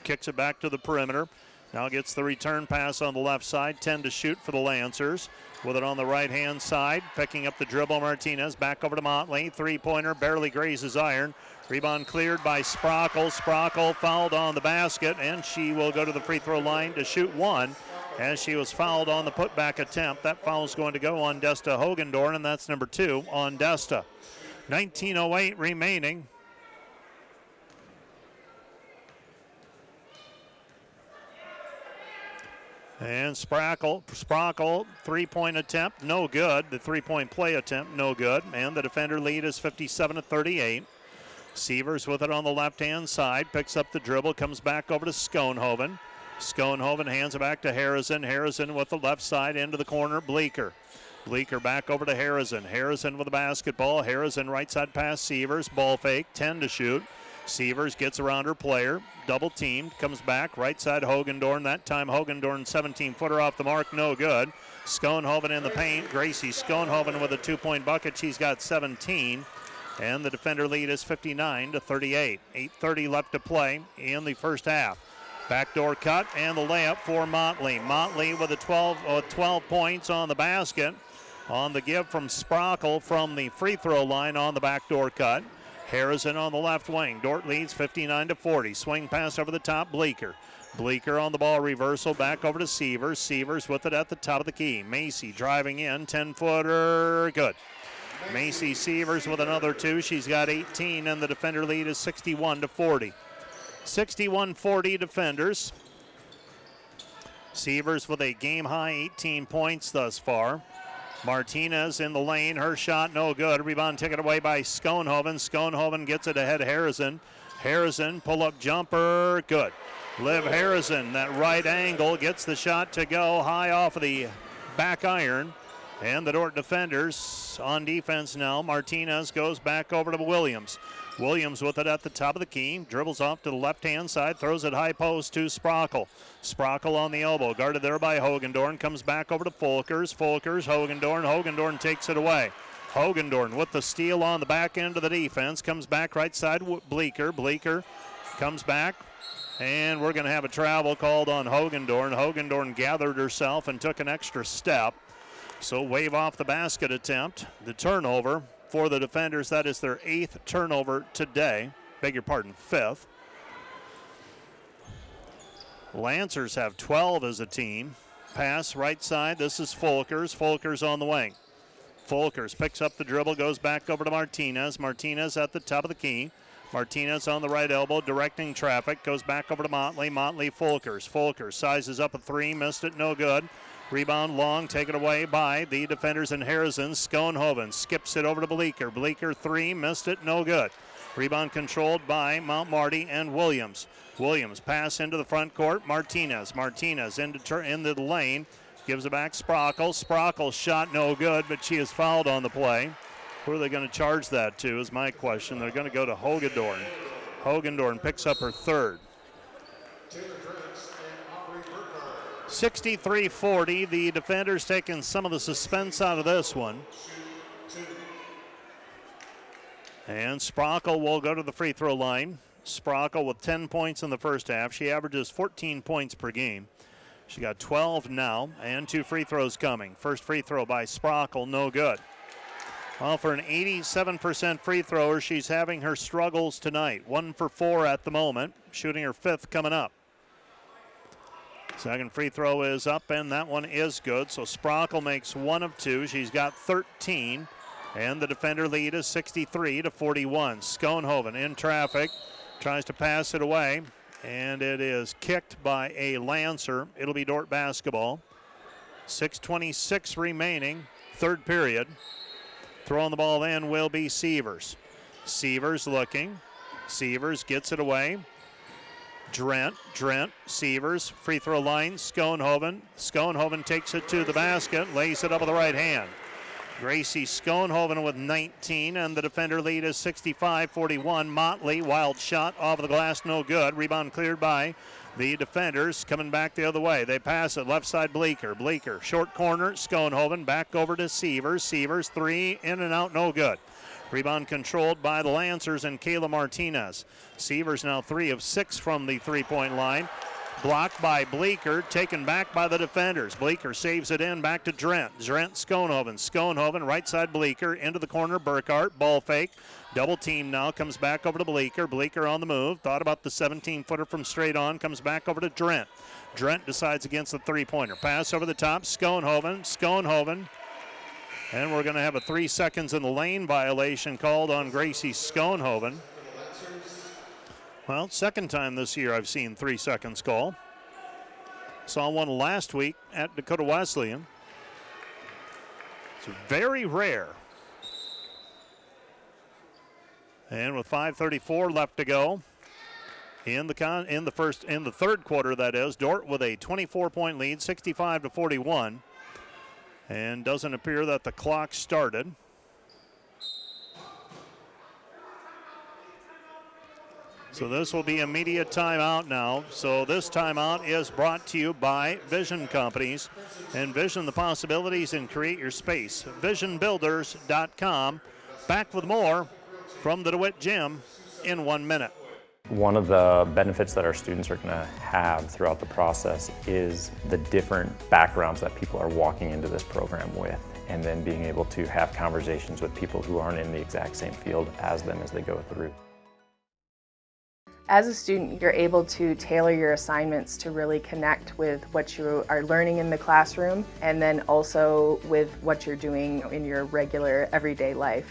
Kicks it back to the perimeter. Now gets the return pass on the left side. 10 to shoot for the Lancers. With it on the right-hand side. Picking up the dribble, Martinez. Back over to Motley. Three-pointer barely grazes iron. Rebound cleared by Sprockle. Sprockle fouled on the basket, and she will go to the free throw line to shoot one, as she was fouled on the putback attempt. That foul is going to go on Desta Hogendorn, and that's number 2 on Desta. 19:08 remaining. And Sprockle, three-point attempt, no good. The three-point play attempt, no good. And the defender lead is 57-38. Sievers with it on the left-hand side, picks up the dribble, comes back over to Schoenhoven. Schoenhoven hands it back to Harrison. Harrison with the left side into the corner, Bleeker. Bleeker back over to Harrison. Harrison with the basketball. Harrison right side pass, Sievers, ball fake, 10 to shoot. Sievers gets around her player, double teamed, comes back, right side Hogendorn. That time Hogendorn 17-footer off the mark, no good. Schoenhoven in the paint. Gracie Schoenhoven with a 2-point bucket. She's got 17. And the defender lead is 59-38. 8:30 left to play in the first half. Backdoor cut and the layup for Motley. Motley with a 12 points on the basket. On the give from Sprockle from the free throw line on the backdoor cut. Harrison on the left wing. Dordt leads 59-40. Swing pass over the top, Bleeker. Bleeker on the ball reversal, back over to Sievers. Sievers with it at the top of the key. Macy driving in, 10-footer, good. Macy Sievers with another 2. She's got 18, and the defender lead is 61-40. 61-40 Defenders. Sievers with a game-high 18 points thus far. Martinez in the lane, her shot no good. Rebound taken away by Schoenhoven. Schoenhoven gets it ahead Harrison. Harrison, pull-up jumper, good. Liv Harrison, that right angle, gets the shot to go high off of the back iron. And the Dordt Defenders on defense now. Martinez goes back over to Williams. Williams with it at the top of the key. Dribbles off to the left-hand side. Throws it high post to Sprockle. Sprockle on the elbow. Guarded there by Hogendorn. Comes back over to Folkers. Folkers, Hogendorn. Hogendorn takes it away. Hogendorn with the steal on the back end of the defense. Comes back right side. Bleeker. Bleeker comes back. And we're going to have a travel called on Hogendorn. Hogendorn gathered herself and took an extra step. So wave off the basket attempt. The turnover for the Defenders. That is their 8th turnover today. Beg your pardon, 5th. Lancers have 12 as a team. Pass right side. This is Folkers. Folkers on the wing. Folkers picks up the dribble, goes back over to Martinez. Martinez at the top of the key. Martinez on the right elbow, directing traffic. Goes back over to Motley. Motley, Folkers. Folkers sizes up a 3, missed it, no good. Rebound long, taken away by the Defenders and Harrison. Schoenhoven skips it over to Bleeker. Bleeker 3, missed it, no good. Rebound controlled by Mount Marty and Williams. Williams pass into the front court. Martinez. Martinez into the lane. Gives it back Sprockle. Sprockle's shot no good, but she is fouled on the play. Who are they going to charge that to is my question. They're going to go to Hogendorn. Hogendorn picks up her third. 63-40. The defenders taking some of the suspense out of this one. And Sprockle will go to the free throw line. Sprockle with 10 points in the first half. She averages 14 points per game. She got 12 now, and 2 free throws coming. First free throw by Sprockle, no good. Well, for an 87% free thrower, she's having her struggles tonight. 1 for 4 at the moment, shooting her 5th coming up. Second free throw is up, and that one is good. So Sprockle makes 1 of 2. She's got 13, and the defender lead is 63-41. Schoenhoven in traffic, tries to pass it away, and it is kicked by a Lancer. It'll be Dordt basketball. 6:26 remaining, third period. Throwing the ball in will be Sievers. Sievers looking. Sievers gets it away. Drent, Sievers, free throw line, Schoenhoven. Schoenhoven takes it to the basket, lays it up with the right hand. Gracie Schoenhoven with 19, and the defender lead is 65-41. Motley, wild shot off of the glass, no good. Rebound cleared by the defenders, coming back the other way. They pass it, left side Bleeker. Bleeker, short corner, Schoenhoven, back over to Sievers. Sievers, 3, in and out, no good. Rebound controlled by the Lancers and Kayla Martinez. Sievers now 3 of 6 from the three-point line. Blocked by Bleeker, taken back by the defenders. Bleeker saves it in, back to Drent. Drent, Schoenhoven. Schoenhoven, right side Bleeker, into the corner, Burkhart, ball fake. Double team now, comes back over to Bleeker. Bleeker on the move, thought about the 17-footer from straight on, comes back over to Drent. Drent decides against the three-pointer. Pass over the top, Schoenhoven. And we're going to have a 3 seconds in the lane violation called on Gracie Schoenhoven. Well, second time this year I've seen 3 seconds call. Saw one last week at Dakota Wesleyan. It's very rare. And with 5:34 left to go in the third quarter, that is, Dordt with a 24-point lead, 65-41. And doesn't appear that the clock started. So this will be immediate timeout now. So this timeout is brought to you by Vision Companies. Envision the possibilities and create your space. VisionBuilders.com. Back with more from the DeWitt Gym in 1 minute. One of the benefits that our students are going to have throughout the process is the different backgrounds that people are walking into this program with, and then being able to have conversations with people who aren't in the exact same field as them as they go through. As a student, you're able to tailor your assignments to really connect with what you are learning in the classroom, and then also with what you're doing in your regular everyday life.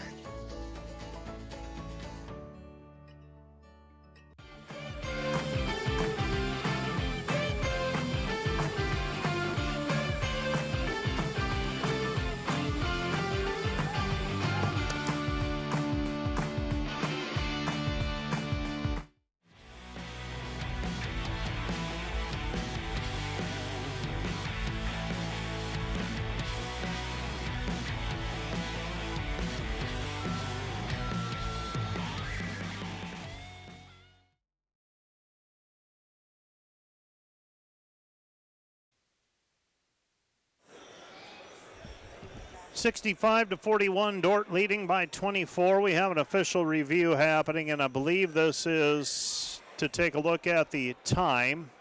(65-41), Dordt leading by 24. We have an official review happening, and I believe this is to take a look at the time,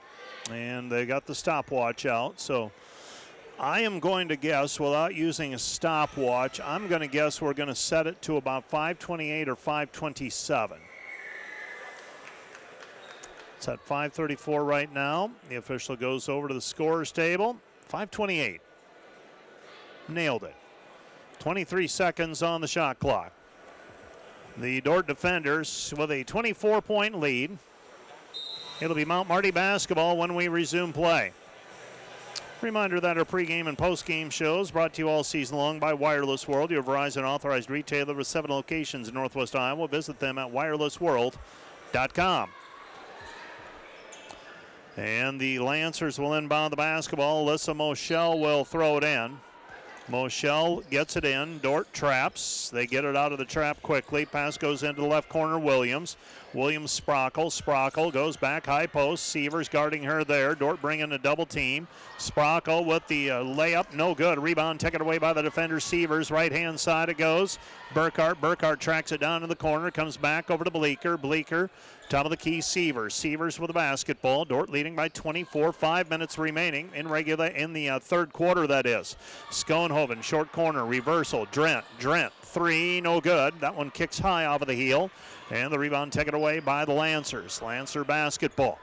and they got the stopwatch out. So I am going to guess, without using a stopwatch, I'm going to guess we're going to set it to about 5:28 or 5:27. It's at 5:34 right now. The official goes over to the scorer's table. 5:28. Nailed it. 23 seconds on the shot clock. The Dordt defenders with a 24-point lead. It'll be Mount Marty basketball when we resume play. Reminder that our pregame and postgame shows brought to you all season long by Wireless World, your Verizon authorized retailer with 7 locations in Northwest Iowa. Visit them at wirelessworld.com. And the Lancers will inbound the basketball. Alyssa Moschel will throw it in. Moschel gets it in. Dordt traps. They get it out of the trap quickly. Pass goes into the left corner. Williams. Sprockle. Sprockle goes back high post. Sievers guarding her there. Dordt bringing a double team. Sprockle with the layup. No good. Rebound taken away by the defender. Sievers. Right hand side it goes. Burkhart tracks it down in the corner. Comes back over to Bleeker. Bleeker. Top of the key, Sievers with the basketball. Dordt leading by 24. 5 minutes remaining in the third quarter, that is. Schoenhoven, short corner, reversal. Drent, three, no good. That one kicks high off of the heel. And the rebound taken away by the Lancers. Lancer basketball.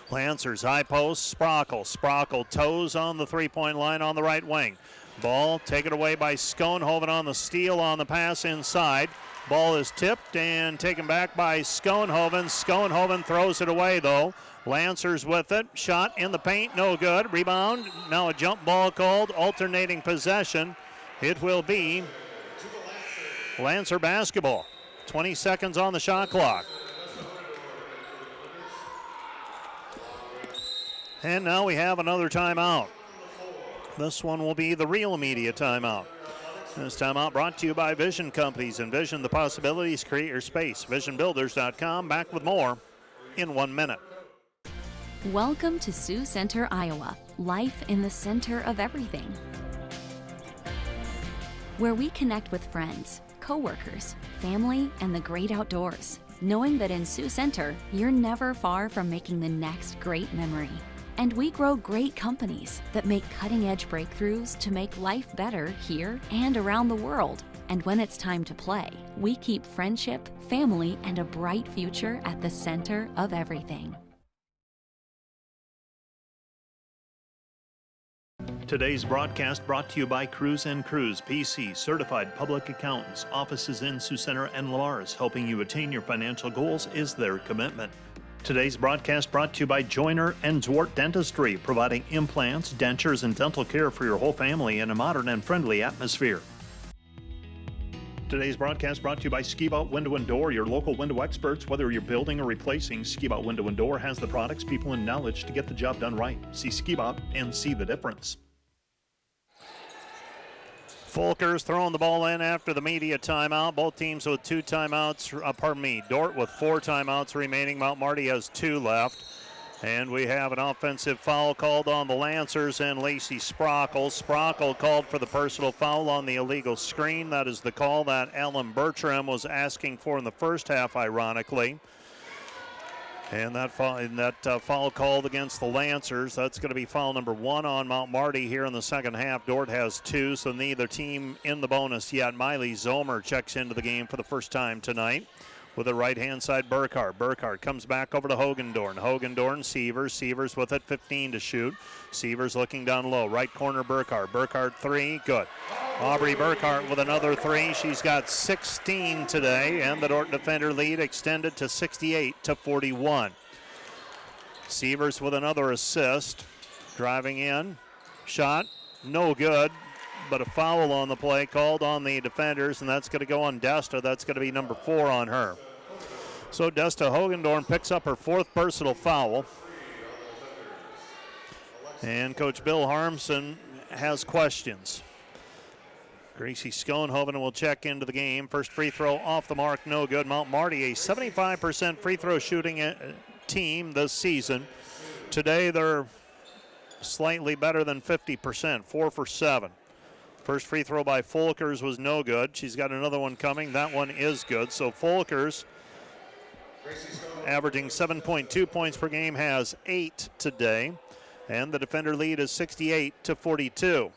Lancers, high post, Sprockle. Sprockle toes on the three-point line on the right wing. Ball taken away by Schoenhoven on the steal on the pass inside. Ball is tipped and taken back by Schoenhoven. Schoenhoven throws it away, though. Lancers with it. Shot in the paint, no good. Rebound. Now a jump ball called. Alternating possession. It will be Lancer basketball. 20 seconds on the shot clock. And now we have another timeout. This one will be the Real Media timeout. This timeout brought to you by Vision Companies. Envision the possibilities, create your space. VisionBuilders.com. Back with more in 1 minute. Welcome to Sioux Center, Iowa. Life in the center of everything. Where we connect with friends, coworkers, family, and the great outdoors. Knowing that in Sioux Center, you're never far from making the next great memory. And we grow great companies that make cutting-edge breakthroughs to make life better here and around the world. And when it's time to play, we keep friendship, family, and a bright future at the center of everything. Today's broadcast brought to you by Cruz & Cruz, PC, certified public accountants. Offices in Sioux Center and Lamar's. Helping you attain your financial goals is their commitment. Today's broadcast brought to you by Joyner and Dordt Dentistry, providing implants, dentures, and dental care for your whole family in a modern and friendly atmosphere. Today's broadcast brought to you by Skibout Window and Door, your local window experts. Whether you're building or replacing, Skibout Window and Door has the products, people, and knowledge to get the job done right. See Skibout and see the difference. Folkers throwing the ball in after the media timeout. Both teams with 2 timeouts. Dordt with 4 timeouts remaining. Mount Marty has 2 left. And we have an offensive foul called on the Lancers and Lacey Sprockle. Sprockle called for the personal foul on the illegal screen. That is the call that Alan Bertram was asking for in the first half, ironically. And that foul called against the Lancers. That's going to be foul number 1 on Mount Marty here in the second half. Dordt has 2, so neither team in the bonus yet. Miley Zomer checks into the game for the first time tonight with a right-hand side Burkhart. Burkhart comes back over to Hogendorn. Hogendorn, Sievers with it, 15 to shoot. Sievers looking down low. Right corner Burkhart. Burkhart 3, good. Aubrey Burkhart with another 3. She's got 16 today, and the Dordt defender lead extended to 68-41. Sievers with another assist. Driving in. Shot, no good, but a foul on the play called on the defenders, and that's going to go on Desta. That's going to be number 4 on her. So Desta Hogendorn picks up her 4th personal foul. And Coach Bill Harmson has questions. Gracie Schoenhoven will check into the game. First free throw off the mark, no good. Mount Marty, a 75% free throw shooting team this season. Today they're slightly better than 50%, 4 for 7. First free throw by Folkers was no good. She's got another one coming. That one is good. So Folkers, averaging 7.2 points per game, has 8 today. And the defender lead is 68-42.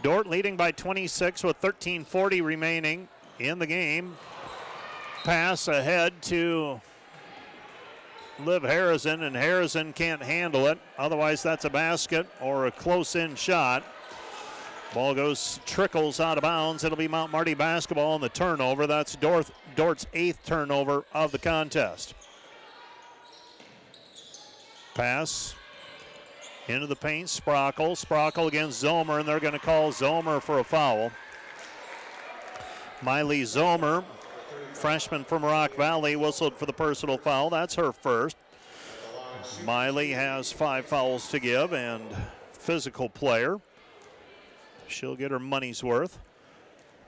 Dordt leading by 26 with 13:40 remaining in the game. Pass ahead to Liv Harrison, and Harrison can't handle it. Otherwise, that's a basket or a close-in shot. Ball trickles out of bounds. It'll be Mount Marty basketball on the turnover. That's Dort's 8th turnover of the contest. Pass into the paint, Sprockle. Sprockle against Zomer, and they're going to call Zomer for a foul. Miley Zomer, freshman from Rock Valley, whistled for the personal foul. That's her first. Miley has 5 fouls to give, and physical player. She'll get her money's worth.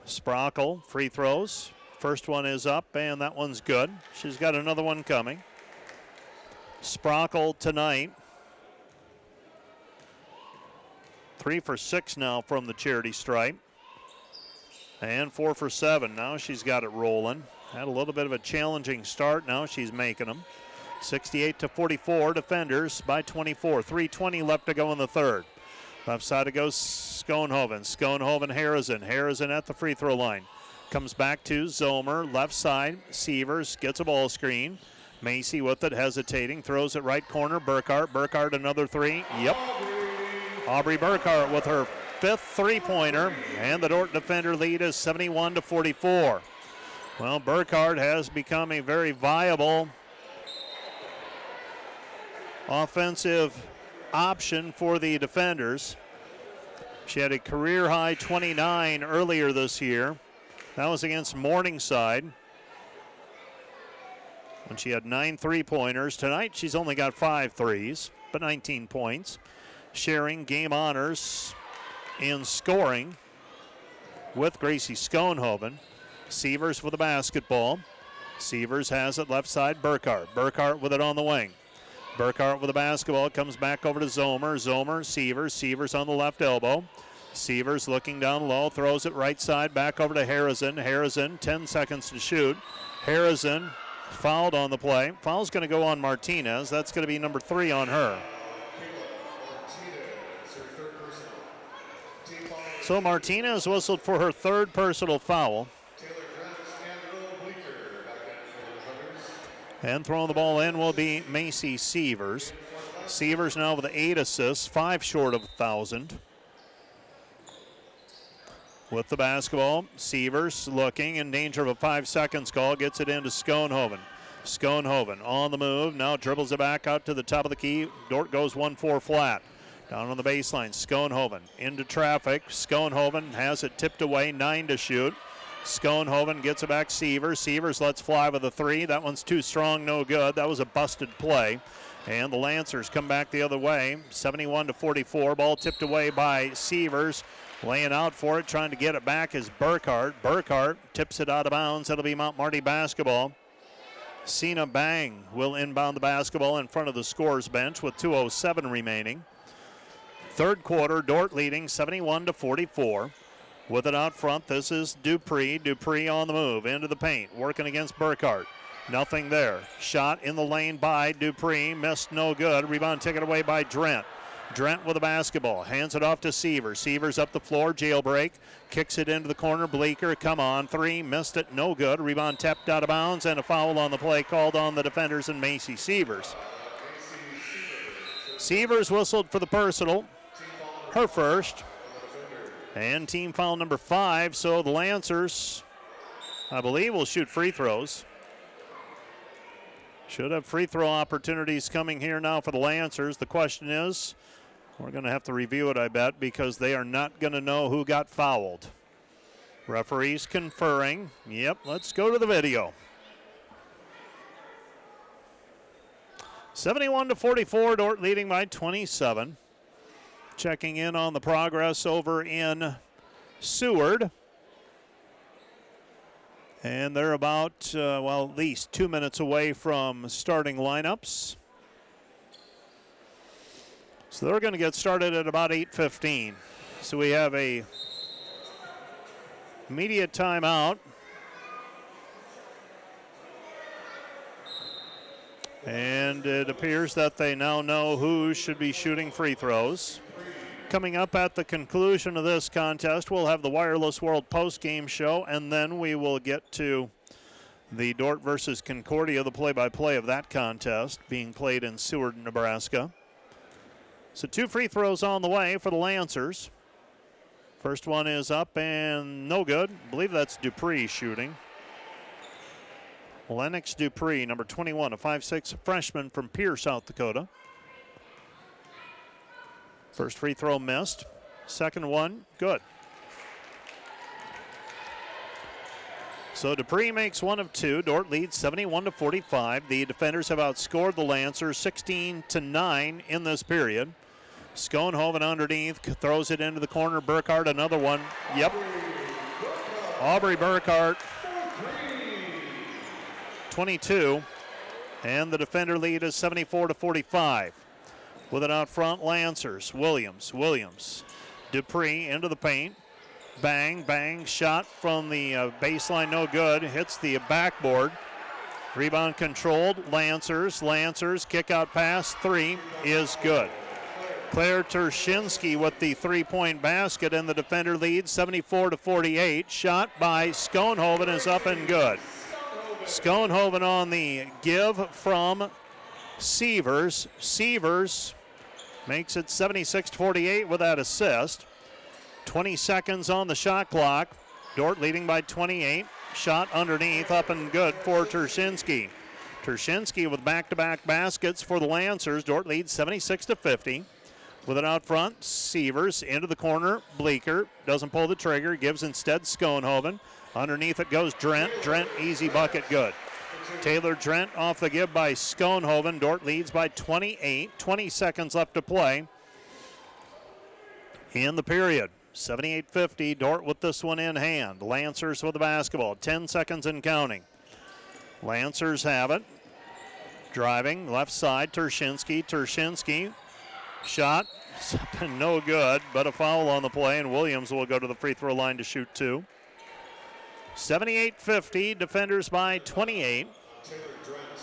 Sprockle, free throws. First one is up, and that one's good. She's got another one coming. Sprockle tonight, 3 for 6 now from the charity stripe. And 4 for 7. Now she's got it rolling. Had a little bit of a challenging start. Now she's making them. 68-44, defenders by 24. 3:20 left to go in the third. Left side it goes Schoenhoven. Schoenhoven, Harrison. Harrison at the free throw line. Comes back to Zomer. Left side, Sievers gets a ball screen. Macy with it, hesitating. Throws it right corner. Burkhart. Burkhart another 3. Yep. Aubrey Burkhart with her 5th three-pointer. And the Dordt defender lead is 71-44. Well, Burkhart has become a very viable offensive option for the defenders. She had a career-high 29 earlier this year. That was against Morningside when she had 9 three-pointers. Tonight she's only got 5 threes, but 19 points. Sharing game honors in scoring with Gracie Schoenhoven. Sievers with the basketball. Sievers has it left side, Burkhart. Burkhart with it on the wing. Burkhart with the basketball, comes back over to Zomer. Zomer, Sievers. Sievers on the left elbow. Sievers looking down low, throws it right side, back over to Harrison. Harrison, 10 seconds to shoot. Harrison fouled on the play. Foul's going to go on Martinez. That's going to be number 3 on her. So Martinez whistled for her 3rd personal foul. And throwing the ball in will be Macy Sievers. Sievers now with 8 assists, 5 short of 1,000. With the basketball, Sievers looking in danger of a 5 seconds call, gets it into Schoenhoven. Schoenhoven on the move, now dribbles it back out to the top of the key. Dordt goes 1-4 flat. Down on the baseline, Schoenhoven into traffic. Schoenhoven has it tipped away, 9 to shoot. Schoenhoven gets it back, Sievers. Sievers lets fly with a 3. That one's too strong, no good. That was a busted play. And the Lancers come back the other way, 71-44. Ball tipped away by Sievers. Laying out for it, trying to get it back is Burkhart. Burkhart tips it out of bounds. That'll be Mount Marty basketball. Sina Bang will inbound the basketball in front of the scorer's bench with 2:07 remaining. Third quarter, Dordt leading 71-44. With it out front, this is Dupree. Dupree on the move, into the paint, working against Burkhart. Nothing there. Shot in the lane by Dupree, missed, no good. Rebound taken away by Drent. Drent with the basketball, hands it off to Sievers. Sievers up the floor, jailbreak, kicks it into the corner. Bleeker, come on, 3, missed it, no good. Rebound tapped out of bounds, and a foul on the play called on the defenders and Macy Sievers. Sievers whistled for the personal, her first, and team foul number 5. So the Lancers, I believe, will shoot free throws. Should have free throw opportunities coming here now for the Lancers. The question is, we're going to have to review it, I bet, because they are not going to know who got fouled. Referees conferring. Yep, let's go to the video. 71-44, Dordt leading by 27. Checking in on the progress over in Seward. And they're about, at least 2 minutes away from starting lineups. So they're going to get started at about 8:15. So we have a immediate timeout. And it appears that they now know who should be shooting free throws. Coming up at the conclusion of this contest, we'll have the Wireless World post-game show, and then we will get to the Dordt versus Concordia, the play-by-play of that contest being played in Seward, Nebraska. So 2 free throws on the way for the Lancers. First one is up and no good. I believe that's Dupree shooting. Lennox Dupree, number 21, a 5'6" freshman from Pierre, South Dakota. First free throw missed. Second one, good. So Dupree makes one of two. Dordt leads 71-45. The defenders have outscored the Lancers 16-9 in this period. Schoenhoven underneath, throws it into the corner. Burkhart, another one. Yep. Aubrey Burkhart, 22. And the defender lead is 74-45. With it out front, Lancers. Williams. Dupree into the paint. Bang, bang, shot from the baseline, no good. Hits the backboard. Rebound controlled. Lancers, kick out pass, three is good. Claire Turshinsky with the three-point basket, and the defender leads 74-48. Shot by Schoenhoven is up and good. Schoenhoven on the give from Sievers. Sievers makes it 76-48 with that assist. 20 seconds on the shot clock. Dordt leading by 28. Shot underneath, up and good for Turshinsky. Turshinsky with back-to-back baskets for the Lancers. Dordt leads 76-50. With it out front, Sievers into the corner. Bleeker doesn't pull the trigger, gives instead Schoenhoven. Underneath it goes Drent. Drent, easy bucket, good. Taylor Drent off the give by Schoenhoven. Dordt leads by 28. 20 seconds left to play in the period. 78-50, Dordt with this one in hand. Lancers with the basketball, 10 seconds and counting. Lancers have it. Driving, left side, Turshinsky. Shot, no good, but a foul on the play, and Williams will go to the free throw line to shoot two. 78-50, defenders by 28.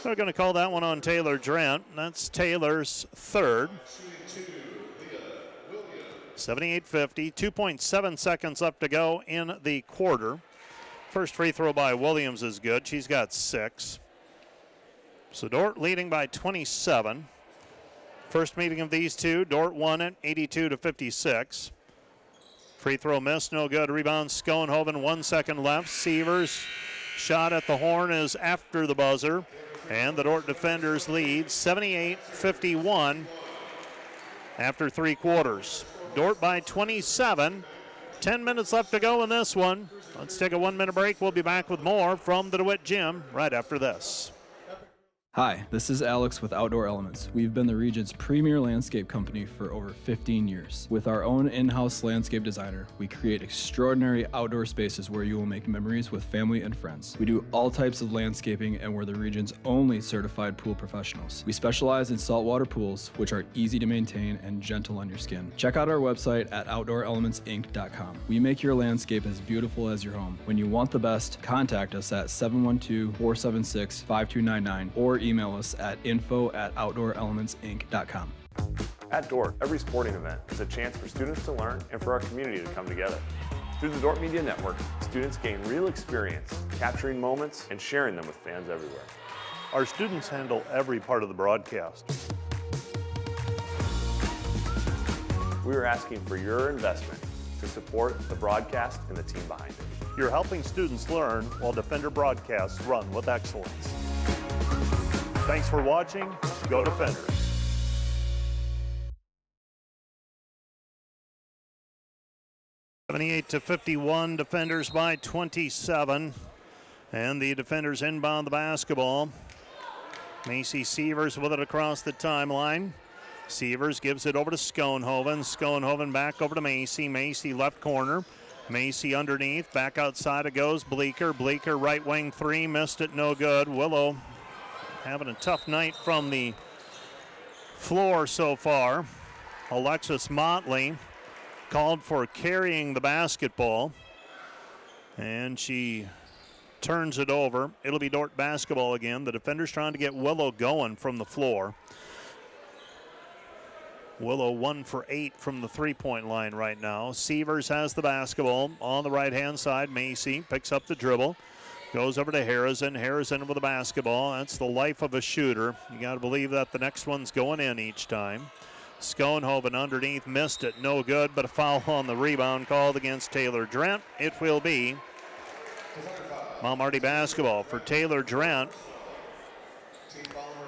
They're going to call that one on Taylor Drent. That's Taylor's third. 78-50, 2.7 seconds left to go in the quarter. First free throw by Williams is good. She's got 6. So Dordt leading by 27. First meeting of these two, Dordt won it 82-56. Free throw missed, no good. Rebound Schoenhoven, 1 second left. Sievers shot at the horn is after the buzzer. And the Dordt defenders lead 78-51 after 3 quarters. Dordt by 27. 10 minutes left to go in this one. Let's take a 1-minute break. We'll be back with more from the DeWitt Gym right after this. Hi, this is Alex with Outdoor Elements. We've been the region's premier landscape company for over 15 years. With our own in-house landscape designer, we create extraordinary outdoor spaces where you will make memories with family and friends. We do all types of landscaping, and we're the region's only certified pool professionals. We specialize in saltwater pools, which are easy to maintain and gentle on your skin. Check out our website at OutdoorElementsInc.com. We make your landscape as beautiful as your home. When you want the best, contact us at 712-476-5299 or email us at info@OutdoorElementsInc.com. At Dordt, every sporting event is a chance for students to learn and for our community to come together. Through the Dordt Media Network, students gain real experience, capturing moments and sharing them with fans everywhere. Our students handle every part of the broadcast. We are asking for your investment to support the broadcast and the team behind it. You're helping students learn while Defender broadcasts run with excellence. Thanks for watching. Go Defenders. (78-51), defenders by 27. And the defenders inbound the basketball. Macy Sievers with it across the timeline. Sievers gives it over to Schoenhoven. Schoenhoven back over to Macy. Macy left corner. Macy underneath. Back outside it goes. Bleeker. Bleeker right wing three. Missed it. No good. Willow having a tough night from the floor so far. Alexis Motley called for carrying the basketball, and she turns it over. It'll be Dordt basketball again. The defenders trying to get Willow going from the floor. Willow 1 for 8 from the three-point line right now. Sievers has the basketball on the right-hand side. Macy picks up the dribble. Goes over to Harrison. Harrison with the basketball. That's the life of a shooter. You got to believe that the next one's going in each time. Schoenhoven underneath, missed it. No good, but a foul on the rebound called against Taylor Drent. It will be Mount Marty basketball for Taylor Drent.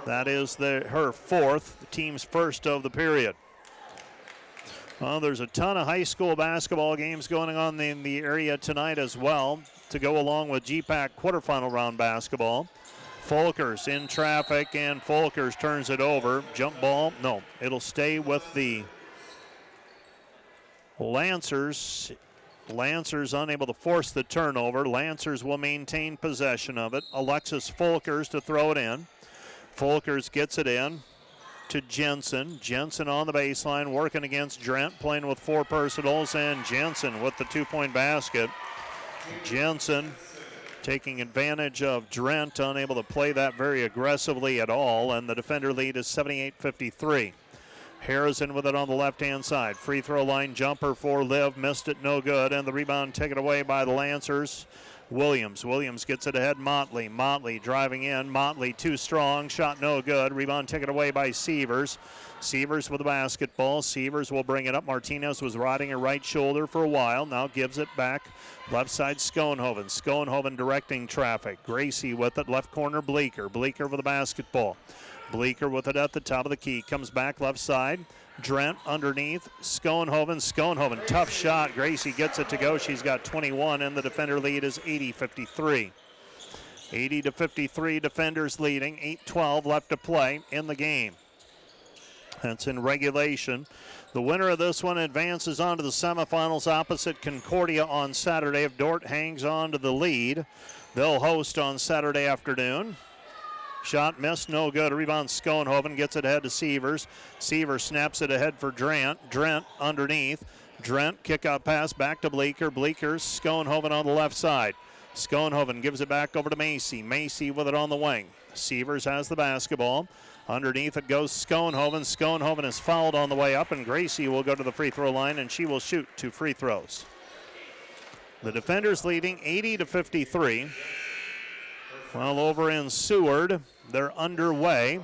That is her fourth, the team's first of the period. Well, there's a ton of high school basketball games going on in the area tonight as well. to go along with GPAC quarterfinal round basketball. Folkers in traffic, and Folkers turns it over. Jump ball, no, it'll stay with the Lancers. Lancers unable to force the turnover. Lancers will maintain possession of it. Alexis Folkers to throw it in. Folkers gets it in to Jensen. Jensen on the baseline working against Drent, playing with 4 personals, and Jensen with the 2-point basket. Jensen taking advantage of Drent, unable to play that very aggressively at all, and the defender lead is 78-53. Harrison with it on the left-hand side. Free throw line jumper for Liv, missed it, no good, and the rebound taken away by the Lancers. Williams gets it ahead. Motley driving in. Motley too strong. Shot no good. Rebound taken away by Sievers. Sievers with the basketball. Sievers will bring it up. Martinez was riding her right shoulder for a while. Now gives it back. Left side Schoenhoven. Schoenhoven directing traffic. Gracie with it. Left corner Bleeker. Bleeker with the basketball. Bleeker with it at the top of the key. Comes back left side. Drent underneath. Schoenhoven, tough shot. Gracie gets it to go. She's got 21, and the defender lead is 80-53. 80-53, defenders leading. 8:12 left to play in the game. That's in regulation. The winner of this one advances on to the semifinals opposite Concordia on Saturday. If Dordt hangs on to the lead, they'll host on Saturday afternoon. Shot missed, no good. A rebound, Schoenhoven gets it ahead to Sievers. Sievers snaps it ahead for Drent. Drent underneath. Drent kick out pass back to Bleeker. Bleeker, Schoenhoven on the left side. Schoenhoven gives it back over to Macy. Macy with it on the wing. Sievers has the basketball. Underneath it goes Schoenhoven. Schoenhoven is fouled on the way up, and Gracie will go to the free throw line, and she will shoot 2 free throws. The defenders leading 80-53. Well, over in Seward, they're underway,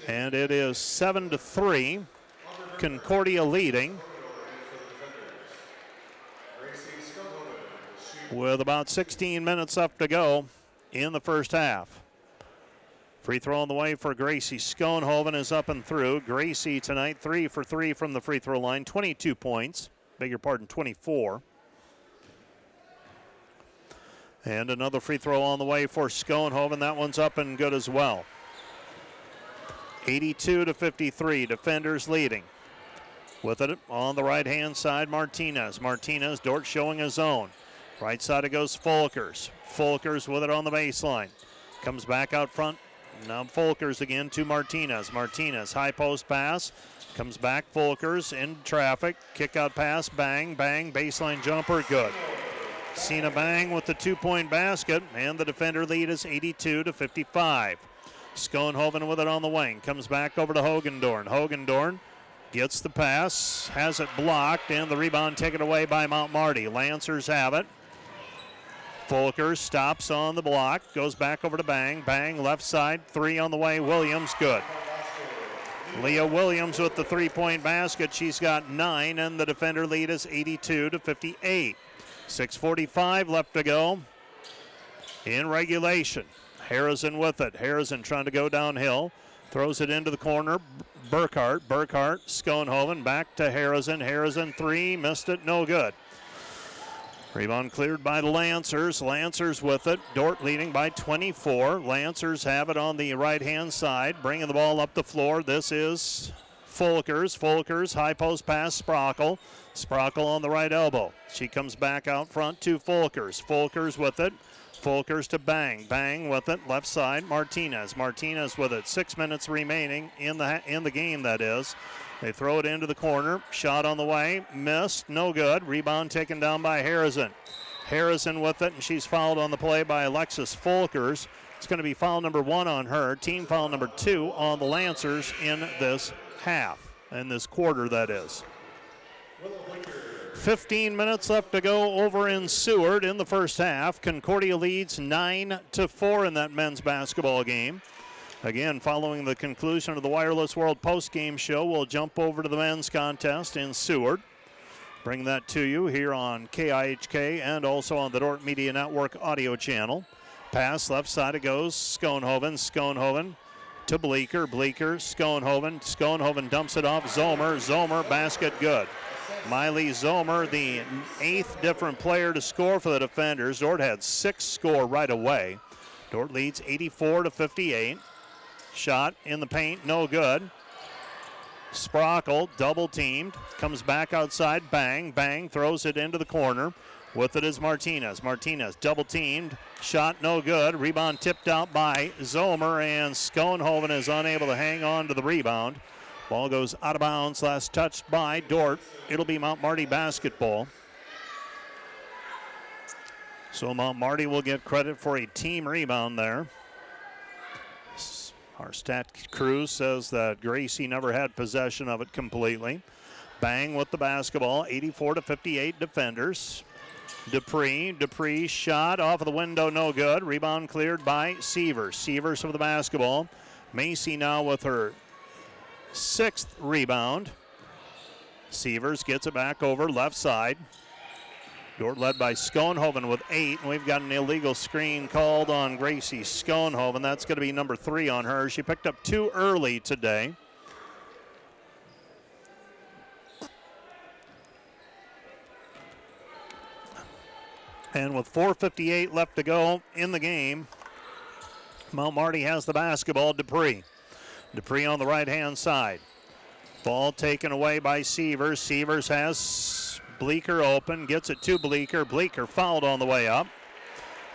and it is 7-3. Concordia leading with about 16 minutes left to go in the first half. Free throw on the way for Gracie. Schoenhoven is up and through. Gracie tonight 3 for 3 from the free throw line, 22 points. Beg your pardon, 24. And another free throw on the way for Schoenhoven. That one's up and good as well. 82-53, defenders leading. With it on the right-hand side, Martinez. Dordt showing his own. Right side it goes Folkers. Folkers with it on the baseline. Comes back out front. Now Folkers again to Martinez. Martinez, high post pass. Comes back, Folkers in traffic. Kick out pass, bang, baseline jumper, good. Cena Bang with the 2-point basket, and the defender lead is 82-55. Schoenhoven with it on the wing. Comes back over to Hogendorn. Hogendorn gets the pass, has it blocked, and the rebound taken away by Mount Marty. Lancers have it. Folkers stops on the block, goes back over to Bang. Bang, left side, 3 on the way. Williams, good. Leah Williams with the 3-point basket. She's got 9, and the defender lead is 82-58. 6:45 left to go in regulation. Harrison with it. Harrison trying to go downhill. Throws it into the corner. Burkhart, Schoenhoven back to Harrison. Harrison 3, missed it, no good. Rebound cleared by the Lancers. Lancers with it. Dordt leading by 24. Lancers have it on the right-hand side, bringing the ball up the floor. This is Folkers. Folkers, high post pass, Sprockle. Sprockle on the right elbow. She comes back out front to Folkers. Folkers with it. Folkers to Bang. Bang with it. Left side, Martinez. Martinez with it. 6 minutes remaining in the game, that is. They throw it into the corner. Shot on the way. Missed. No good. Rebound taken down by Harrison. Harrison with it, and she's fouled on the play by Alexis Folkers. It's going to be foul number 1 on her. Team foul number 2 on the Lancers in this half. In this quarter, that is. 15 minutes left to go over in Seward in the first half. Concordia leads 9-4 in that men's basketball game. Again, following the conclusion of the Wireless World postgame show, we'll jump over to the men's contest in Seward. Bring that to you here on KIHK and also on the Dordt Media Network audio channel. Pass left side it goes. Schoenhoven to Bleeker. Schoenhoven dumps it off. Zomer, basket good. Miley Zomer, the 8th different player to score for the defenders. Dordt had 6 score right away. Dordt leads 84-58. Shot in the paint, no good. Sprockle, double teamed, comes back outside, bang, bang, throws it into the corner. With it is Martinez. Martinez double teamed, shot no good. Rebound tipped out by Zomer, and Schoenhoven is unable to hang on to the rebound. Ball goes out of bounds, last touched by Dordt. It'll be Mount Marty basketball. So Mount Marty will get credit for a team rebound there. Our stat crew says that Gracie never had possession of it completely. Bang with the basketball, 84-58 defenders. Dupree shot off of the window, no good. Rebound cleared by Sievers. Sievers with the basketball. Macy now with her 6th rebound. Sievers gets it back over left side. Dordt led by Schoenhoven with 8, and we've got an illegal screen called on Gracie Schoenhoven. That's going to be number 3 on her. She picked up 2 early today. And with 4:58 left to go in the game, Mount Marty has the basketball. Dupree on the right-hand side. Ball taken away by Sievers. Sievers has Bleeker open, gets it to Bleeker. Bleeker fouled on the way up.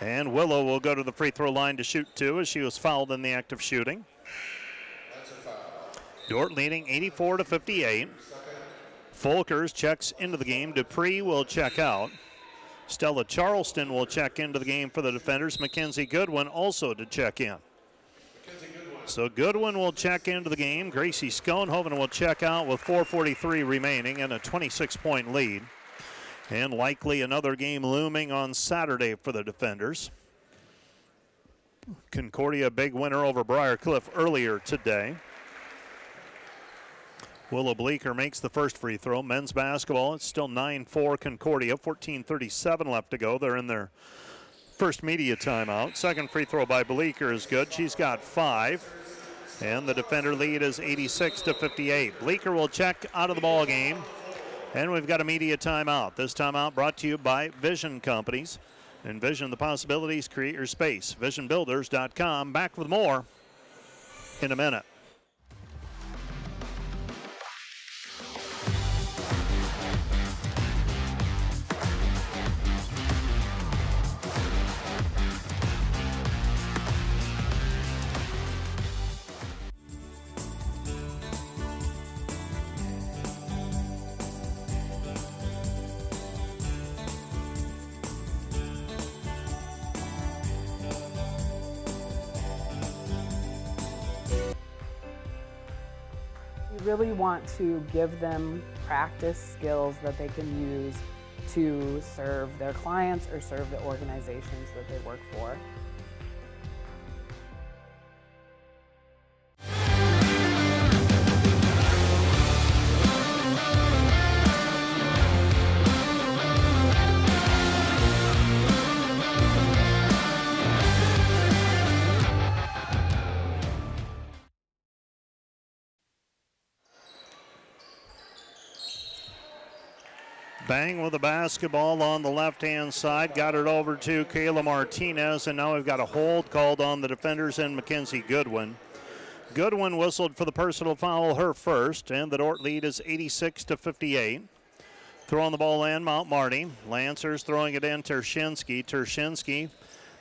And Willow will go to the free throw line to shoot 2 as she was fouled in the act of shooting. Dordt leading 84-58. Folkers checks into the game. Dupree will check out. Stella Charleston will check into the game for the defenders. Mackenzie Goodwin also to check in. So Goodwin will check into the game. Gracie Schoenhoven will check out with 4:43 remaining and a 26-point lead. And likely another game looming on Saturday for the defenders. Concordia, big winner over Briar Cliff earlier today. Willow Bleeker makes the first free throw. Men's basketball, it's still 9-4 Concordia, 14:37 left to go. They're in their first media timeout. Second free throw by Bleeker is good. She's got 5. And the defender lead is 86-58. Bleeker will check out of the ball game. And we've got a media timeout. This timeout brought to you by Vision Companies. Envision the possibilities, create your space. VisionBuilders.com. Back with more in a minute. Really want to give them practice skills that they can use to serve their clients or serve the organizations that they work for. Bang with the basketball on the left-hand side. Got it over to Kayla Martinez, and now we've got a hold called on the defenders and Mackenzie Goodwin. Goodwin whistled for the personal foul, her first, and the Dordt lead is 86-58. Throwing the ball in, Mount Marty. Lancers throwing it in, Tershinsky.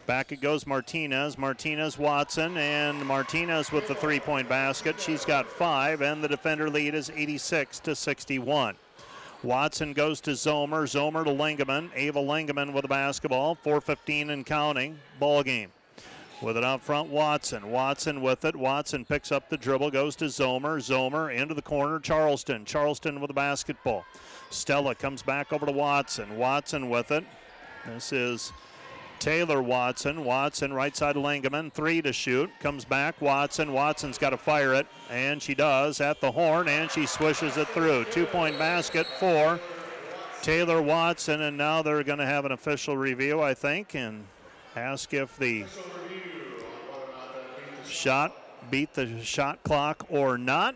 Back it goes Martinez. Martinez, Watson, and Martinez with the three-point basket. She's got 5, and the defender lead is 86-61. Watson goes to Zomer to Langeman. Ava Langeman with the basketball. 4:15 and counting. Ball game. With it out front, Watson with it. Watson picks up the dribble, goes to Zomer into the corner. Charleston with the basketball. Stella comes back over to Watson with it. This is Taylor Watson right side of Langeman. 3 to shoot. Comes back, Watson's got to fire it, and she does at the horn, and she swishes it through. 2-point basket for Taylor Watson, and now they're going to have an official review, I think, and ask if the shot beat the shot clock or not.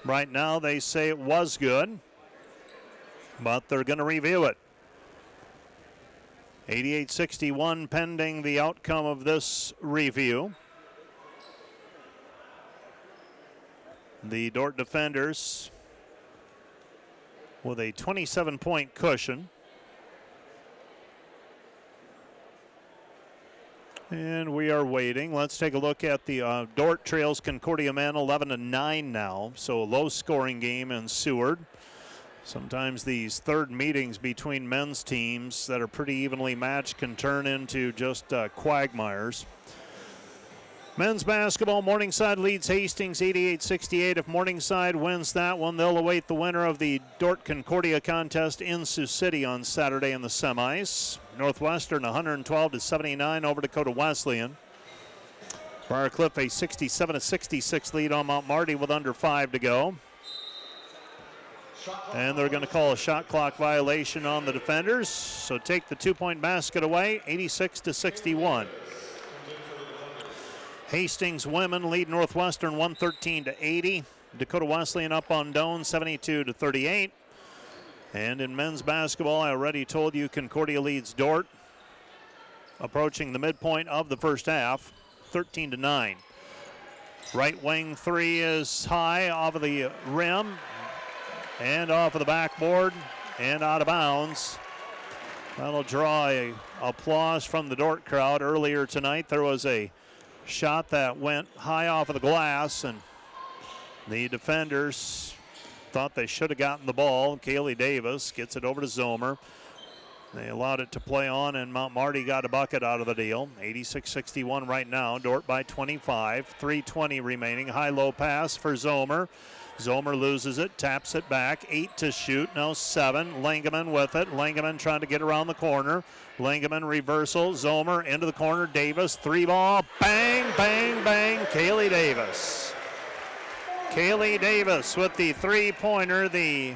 Right now they say it was good, but they're going to review it. 88-61 pending the outcome of this review. The Dordt defenders with a 27-point cushion. And we are waiting. Let's take a look at the Dordt trails Concordia men 11-9 now. So a low-scoring game in Seward. Sometimes these third meetings between men's teams that are pretty evenly matched can turn into just quagmires. Men's basketball, Morningside leads Hastings 88-68. If Morningside wins that one, they'll await the winner of the Dordt-Concordia contest in Sioux City on Saturday in the semis. Northwestern 112-79 over Dakota Wesleyan. Briarcliff a 67-66 lead on Mount Marty with under 5 to go. And they're going to call a shot clock violation on the defenders. So take the 2-point basket away, 86-61. Hastings women lead Northwestern 113-80. Dakota Wesleyan up on Doane 72-38. And in men's basketball, I already told you Concordia leads Dordt, approaching the midpoint of the first half, 13-9. Right wing three is high off of the rim and off of the backboard and out of bounds. That'll draw a applause from the Dordt crowd. Earlier tonight, there was a shot that went high off of the glass, and the defenders thought they should have gotten the ball. Kaylee Davis gets it over to Zomer. They allowed it to play on, and Mount Marty got a bucket out of the deal. 86-61 right now. Dordt by 25. 3:20 remaining. High-low pass for Zomer. Zomer loses it, taps it back. 8 to shoot, now 7. Langeman with it. Langeman trying to get around the corner. Langeman reversal. Zomer into the corner. Davis, 3-ball. Bang, bang, bang. Kaylee Davis. Kaylee Davis with the three-pointer. The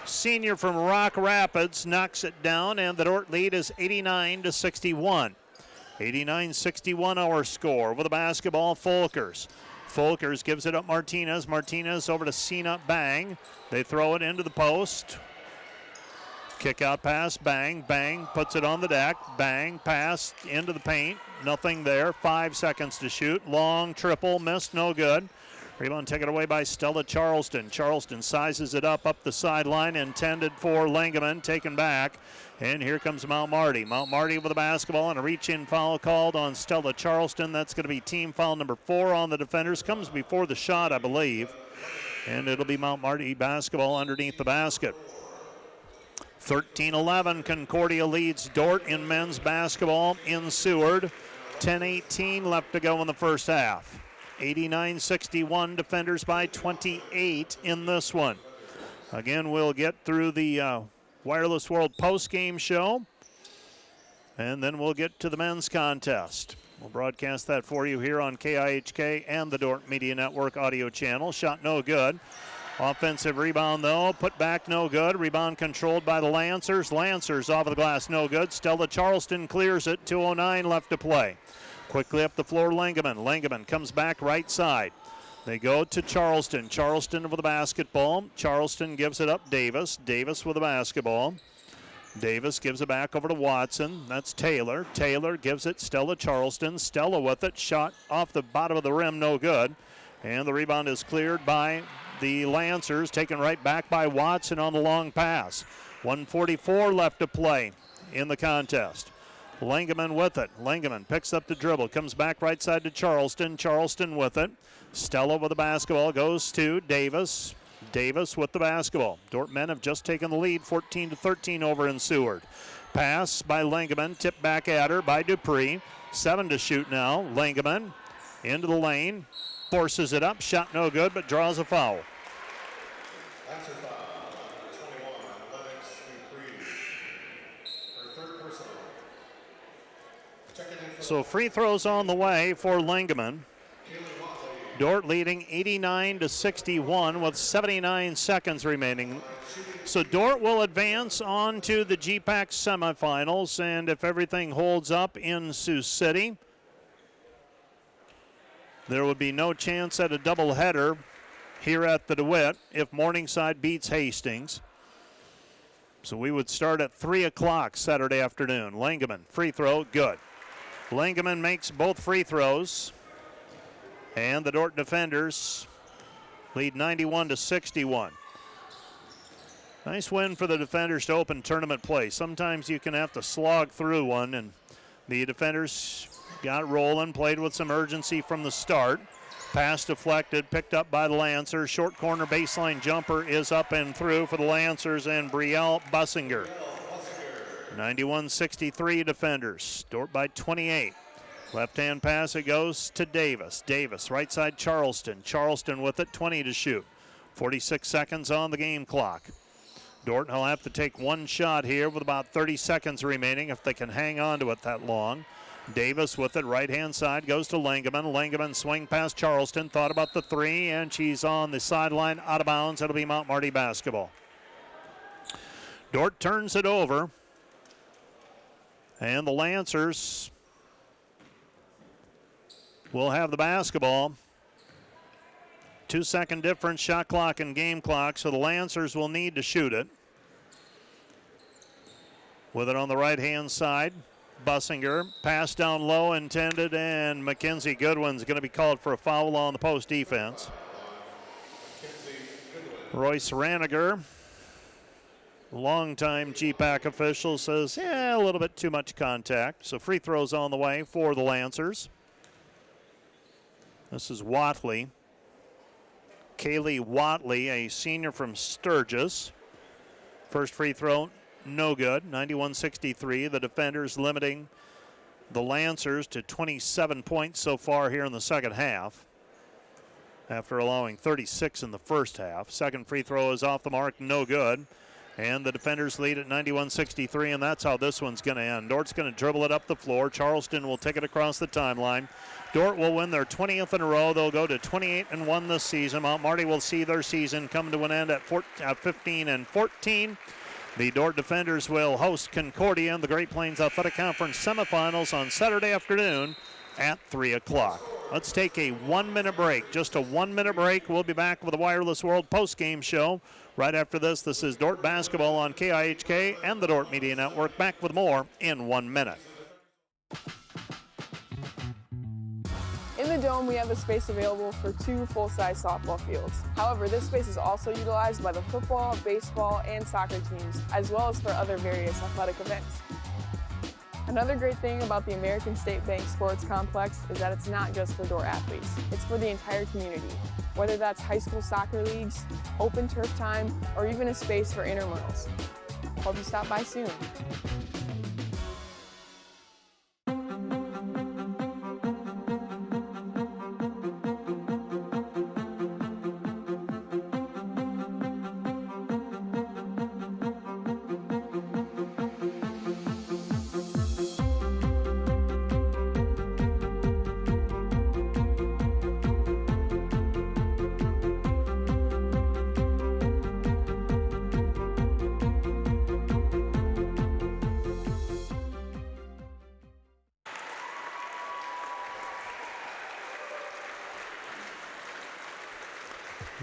senior from Rock Rapids knocks it down, and the Dordt lead is 89-61. 89-61 our score. With the basketball, Folkers. Folkers gives it up Martinez. Martinez over to Cena. Bang. They throw it into the post. Kick out pass. Bang. Bang. Puts it on the deck. Bang. Pass into the paint. Nothing there. 5 seconds to shoot. Long triple. Missed. No good. Rebound taken away by Stella Charleston. Charleston sizes it up the sideline. Intended for Langeman. Taken back. And here comes Mount Marty. Mount Marty with the basketball and a reach-in foul called on Stella Charleston. That's going to be team foul number 4 on the defenders. Comes before the shot, I believe. And it'll be Mount Marty basketball underneath the basket. 13-11, Concordia leads Dordt in men's basketball in Seward. 10:18 left to go in the first half. 89-61, defenders by 28 in this one. Again, we'll get through the Wireless World post-game show, and then we'll get to the men's contest. We'll broadcast that for you here on KIHK and the Dordt Media Network audio channel. Shot no good. Offensive rebound, though. Put back, no good. Rebound controlled by the Lancers. Lancers off of the glass, no good. Stella Charleston clears it. 2:09 left to play. Quickly up the floor, Langeman. Langeman comes back right side. They go to Charleston. Charleston with the basketball. Charleston gives it up Davis. Davis with the basketball. Davis gives it back over to Watson. That's Taylor. Taylor gives it Stella Charleston. Stella with it. Shot off the bottom of the rim, no good. And the rebound is cleared by the Lancers. Taken right back by Watson on the long pass. 1:44 left to play in the contest. Langeman with it. Langeman picks up the dribble. Comes back right side to Charleston. Charleston with it. Stella with the basketball goes to Davis. Davis with the basketball. Dordt men have just taken the lead, 14-13 over in Seward. Pass by Langeman, tipped back at her by Dupree. 7 to shoot now. Langeman into the lane, forces it up. Shot no good, but draws a foul. That's a foul. 21, Lennox Dupree. Her third personal. Checking in for So free throws on the way for Langeman. Dordt leading 89-61 with 79 seconds remaining. So Dordt will advance on to the GPAC semifinals, and if everything holds up in Sioux City, there would be no chance at a doubleheader here at the DeWitt if Morningside beats Hastings. So we would start at 3 o'clock Saturday afternoon. Langeman, free throw, good. Langeman makes both free throws. And the Dordt defenders lead 91-61. Nice win for the defenders to open tournament play. Sometimes you can have to slog through one, and the defenders got rolling, played with some urgency from the start. Pass deflected, picked up by the Lancers. Short corner baseline jumper is up and through for the Lancers and Brielle Bussinger. 91-63 defenders. Dordt by 28. Left-hand pass, it goes to Davis. Davis, right side Charleston. Charleston with it, 20 to shoot. 46 seconds on the game clock. Dordt will have to take one shot here with about 30 seconds remaining if they can hang on to it that long. Davis with it, right-hand side, goes to Langeman. Langeman swing past Charleston, thought about the three, and she's on the sideline, out of bounds. It'll be Mount Marty basketball. Dordt turns it over, and the Lancers will have the basketball. 2-second difference, shot clock and game clock, so the Lancers will need to shoot it. With it on the right-hand side, Bussinger, pass down low intended, and Mackenzie Goodwin's going to be called for a foul on the post defense. Royce Raniger, longtime GPAC official, says, yeah, a little bit too much contact. So free throws on the way for the Lancers. This is Watley. Kaylee Watley, a senior from Sturgis. First free throw, no good. 91-63. The defenders limiting the Lancers to 27 points so far here in the second half, after allowing 36 in the first half. Second free throw is off the mark, no good. And the defenders lead at 91-63, and that's how this one's going to end. Dordt's going to dribble it up the floor. Charleston will take it across the timeline. Dordt will win their 20th in a row. They'll go to 28-1 this season. Mount Marty will see their season come to an end at 15-14. The Dordt defenders will host Concordia in the Great Plains Athletic Conference semifinals on Saturday afternoon at 3 o'clock. Let's take a 1-minute break. Just a 1-minute break. We'll be back with the Wireless World postgame show. Right after this, this is Dordt basketball on KIHK and the Dordt Media Network. Back with more in 1 minute. In the Dome, we have a space available for 2 full-size softball fields. However, this space is also utilized by the football, baseball, and soccer teams, as well as for other various athletic events. Another great thing about the American State Bank Sports Complex is that it's not just for Dordt athletes. It's for the entire community, whether that's high school soccer leagues, open turf time, or even a space for intramurals. Hope you stop by soon.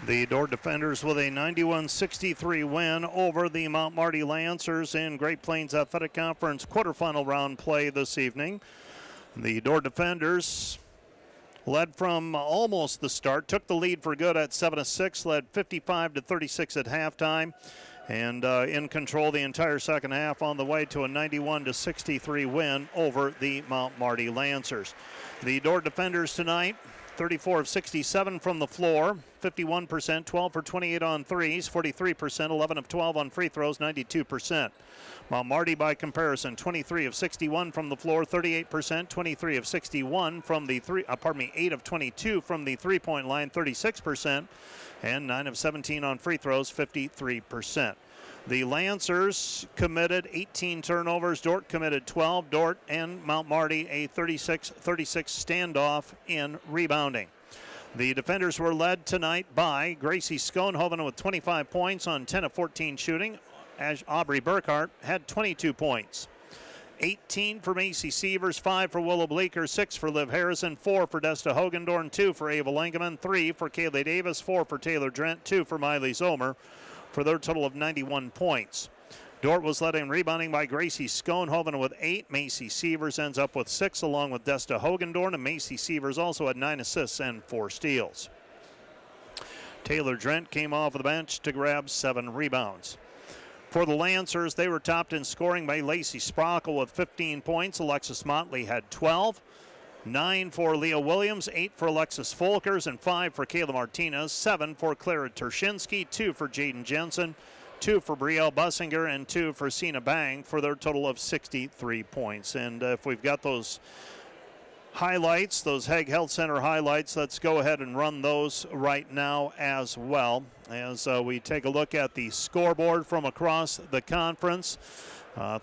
The Dordt defenders with a 91-63 win over the Mount Marty Lancers in Great Plains Athletic Conference quarterfinal round play this evening. The Dordt defenders led from almost the start, took the lead for good at 7-6, led 55-36 at halftime, and in control the entire second half on the way to a 91-63 win over the Mount Marty Lancers. The Dordt defenders tonight, 34 of 67 from the floor, 51%, 12 for 28 on threes, 43%, 11 of 12 on free throws, 92%. Mount Marty, by comparison, 23 of 61 from the floor, 38%, 23 of 61 from the 8 of 22 from the three-point line, 36%, and 9 of 17 on free throws, 53%. The Lancers committed 18 turnovers. Dordt committed 12. Dordt and Mount Marty a 36-36 standoff in rebounding. The defenders were led tonight by Gracie Schoenhoven with 25 points on 10 of 14 shooting, as Aubrey Burkhart had 22 points. 18 for Macy Sievers, 5 for Willow Bleeker, 6 for Liv Harrison, 4 for Desta Hogendorn, 2 for Ava Lingeman, 3 for Kaylee Davis, 4 for Taylor Drent, 2 for Miley Zomer, for their total of 91 points. Dordt was led in rebounding by Gracie Schoenhoven with 8. Macy Sievers ends up with 6, along with Desta Hogendorn, and Macy Sievers also had 9 assists and 4 steals. Taylor Drent came off the bench to grab 7 rebounds. For the Lancers, they were topped in scoring by Lacey Sprockle with 15 points. Alexis Motley had 12. 9 for Leah Williams, 8 for Alexis Folkers, and 5 for Kayla Martinez. 7 for Clara Tershinsky, 2 for Jaden Jensen, 2 for Brielle Bussinger, and 2 for Sina Bang, for their total of 63 points. And if we've got those highlights, those Hague Health Center highlights, let's go ahead and run those right now as well, as we take a look at the scoreboard from across the conference.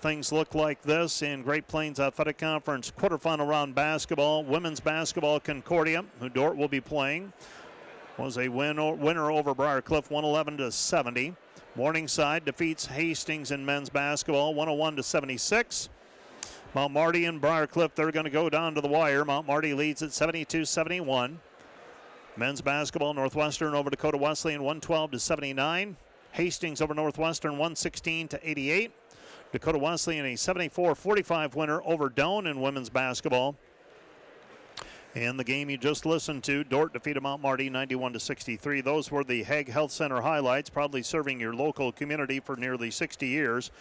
Things look like this in Great Plains Athletic Conference quarterfinal round basketball. Women's basketball, Concordia, who Dordt will be playing, was a winner over Briarcliff, 111-70. Morningside defeats Hastings in men's basketball, 101-76. Mount Marty and Briarcliff, they're going to go down to the wire. Mount Marty leads at 72-71. Men's basketball, Northwestern over Dakota Wesleyan, 112-79. Hastings over Northwestern, 116-88. Dakota Wesleyan, a 74-45 winner over Doane in women's basketball. And the game you just listened to, Dordt defeated Mount Marty 91-63. Those were the Hague Health Center highlights, proudly serving your local community for nearly 60 years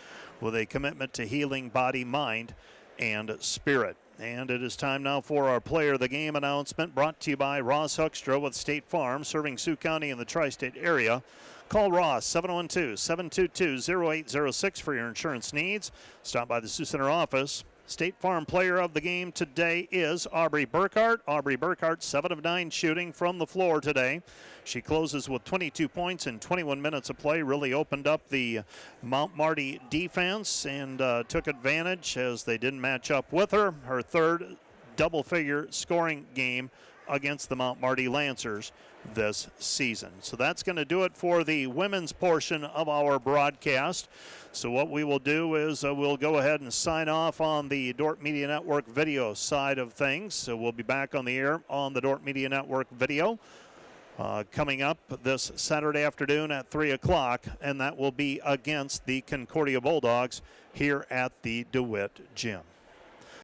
with a commitment to healing body, mind, and spirit. And it is time now for our player of the game announcement, brought to you by Ross Hoekstra with State Farm, serving Sioux County and the tri-state area. Call Ross, 712-722-0806 for your insurance needs. Stop by the Sioux Center office. State Farm player of the game today is Aubrey Burkhart. Aubrey Burkhart, 7 of 9 shooting from the floor today. She closes with 22 points in 21 minutes of play. Really opened up the Mount Marty defense and took advantage as they didn't match up with her. Her third double-figure scoring game against the Mount Marty Lancers this season. So that's going to do it for the women's portion of our broadcast. So what we will do is we'll go ahead and sign off on the Dordt Media Network video side of things. So we'll be back on the air on the Dordt Media Network video coming up this Saturday afternoon at 3 o'clock, and that will be against the Concordia Bulldogs here at the DeWitt Gym.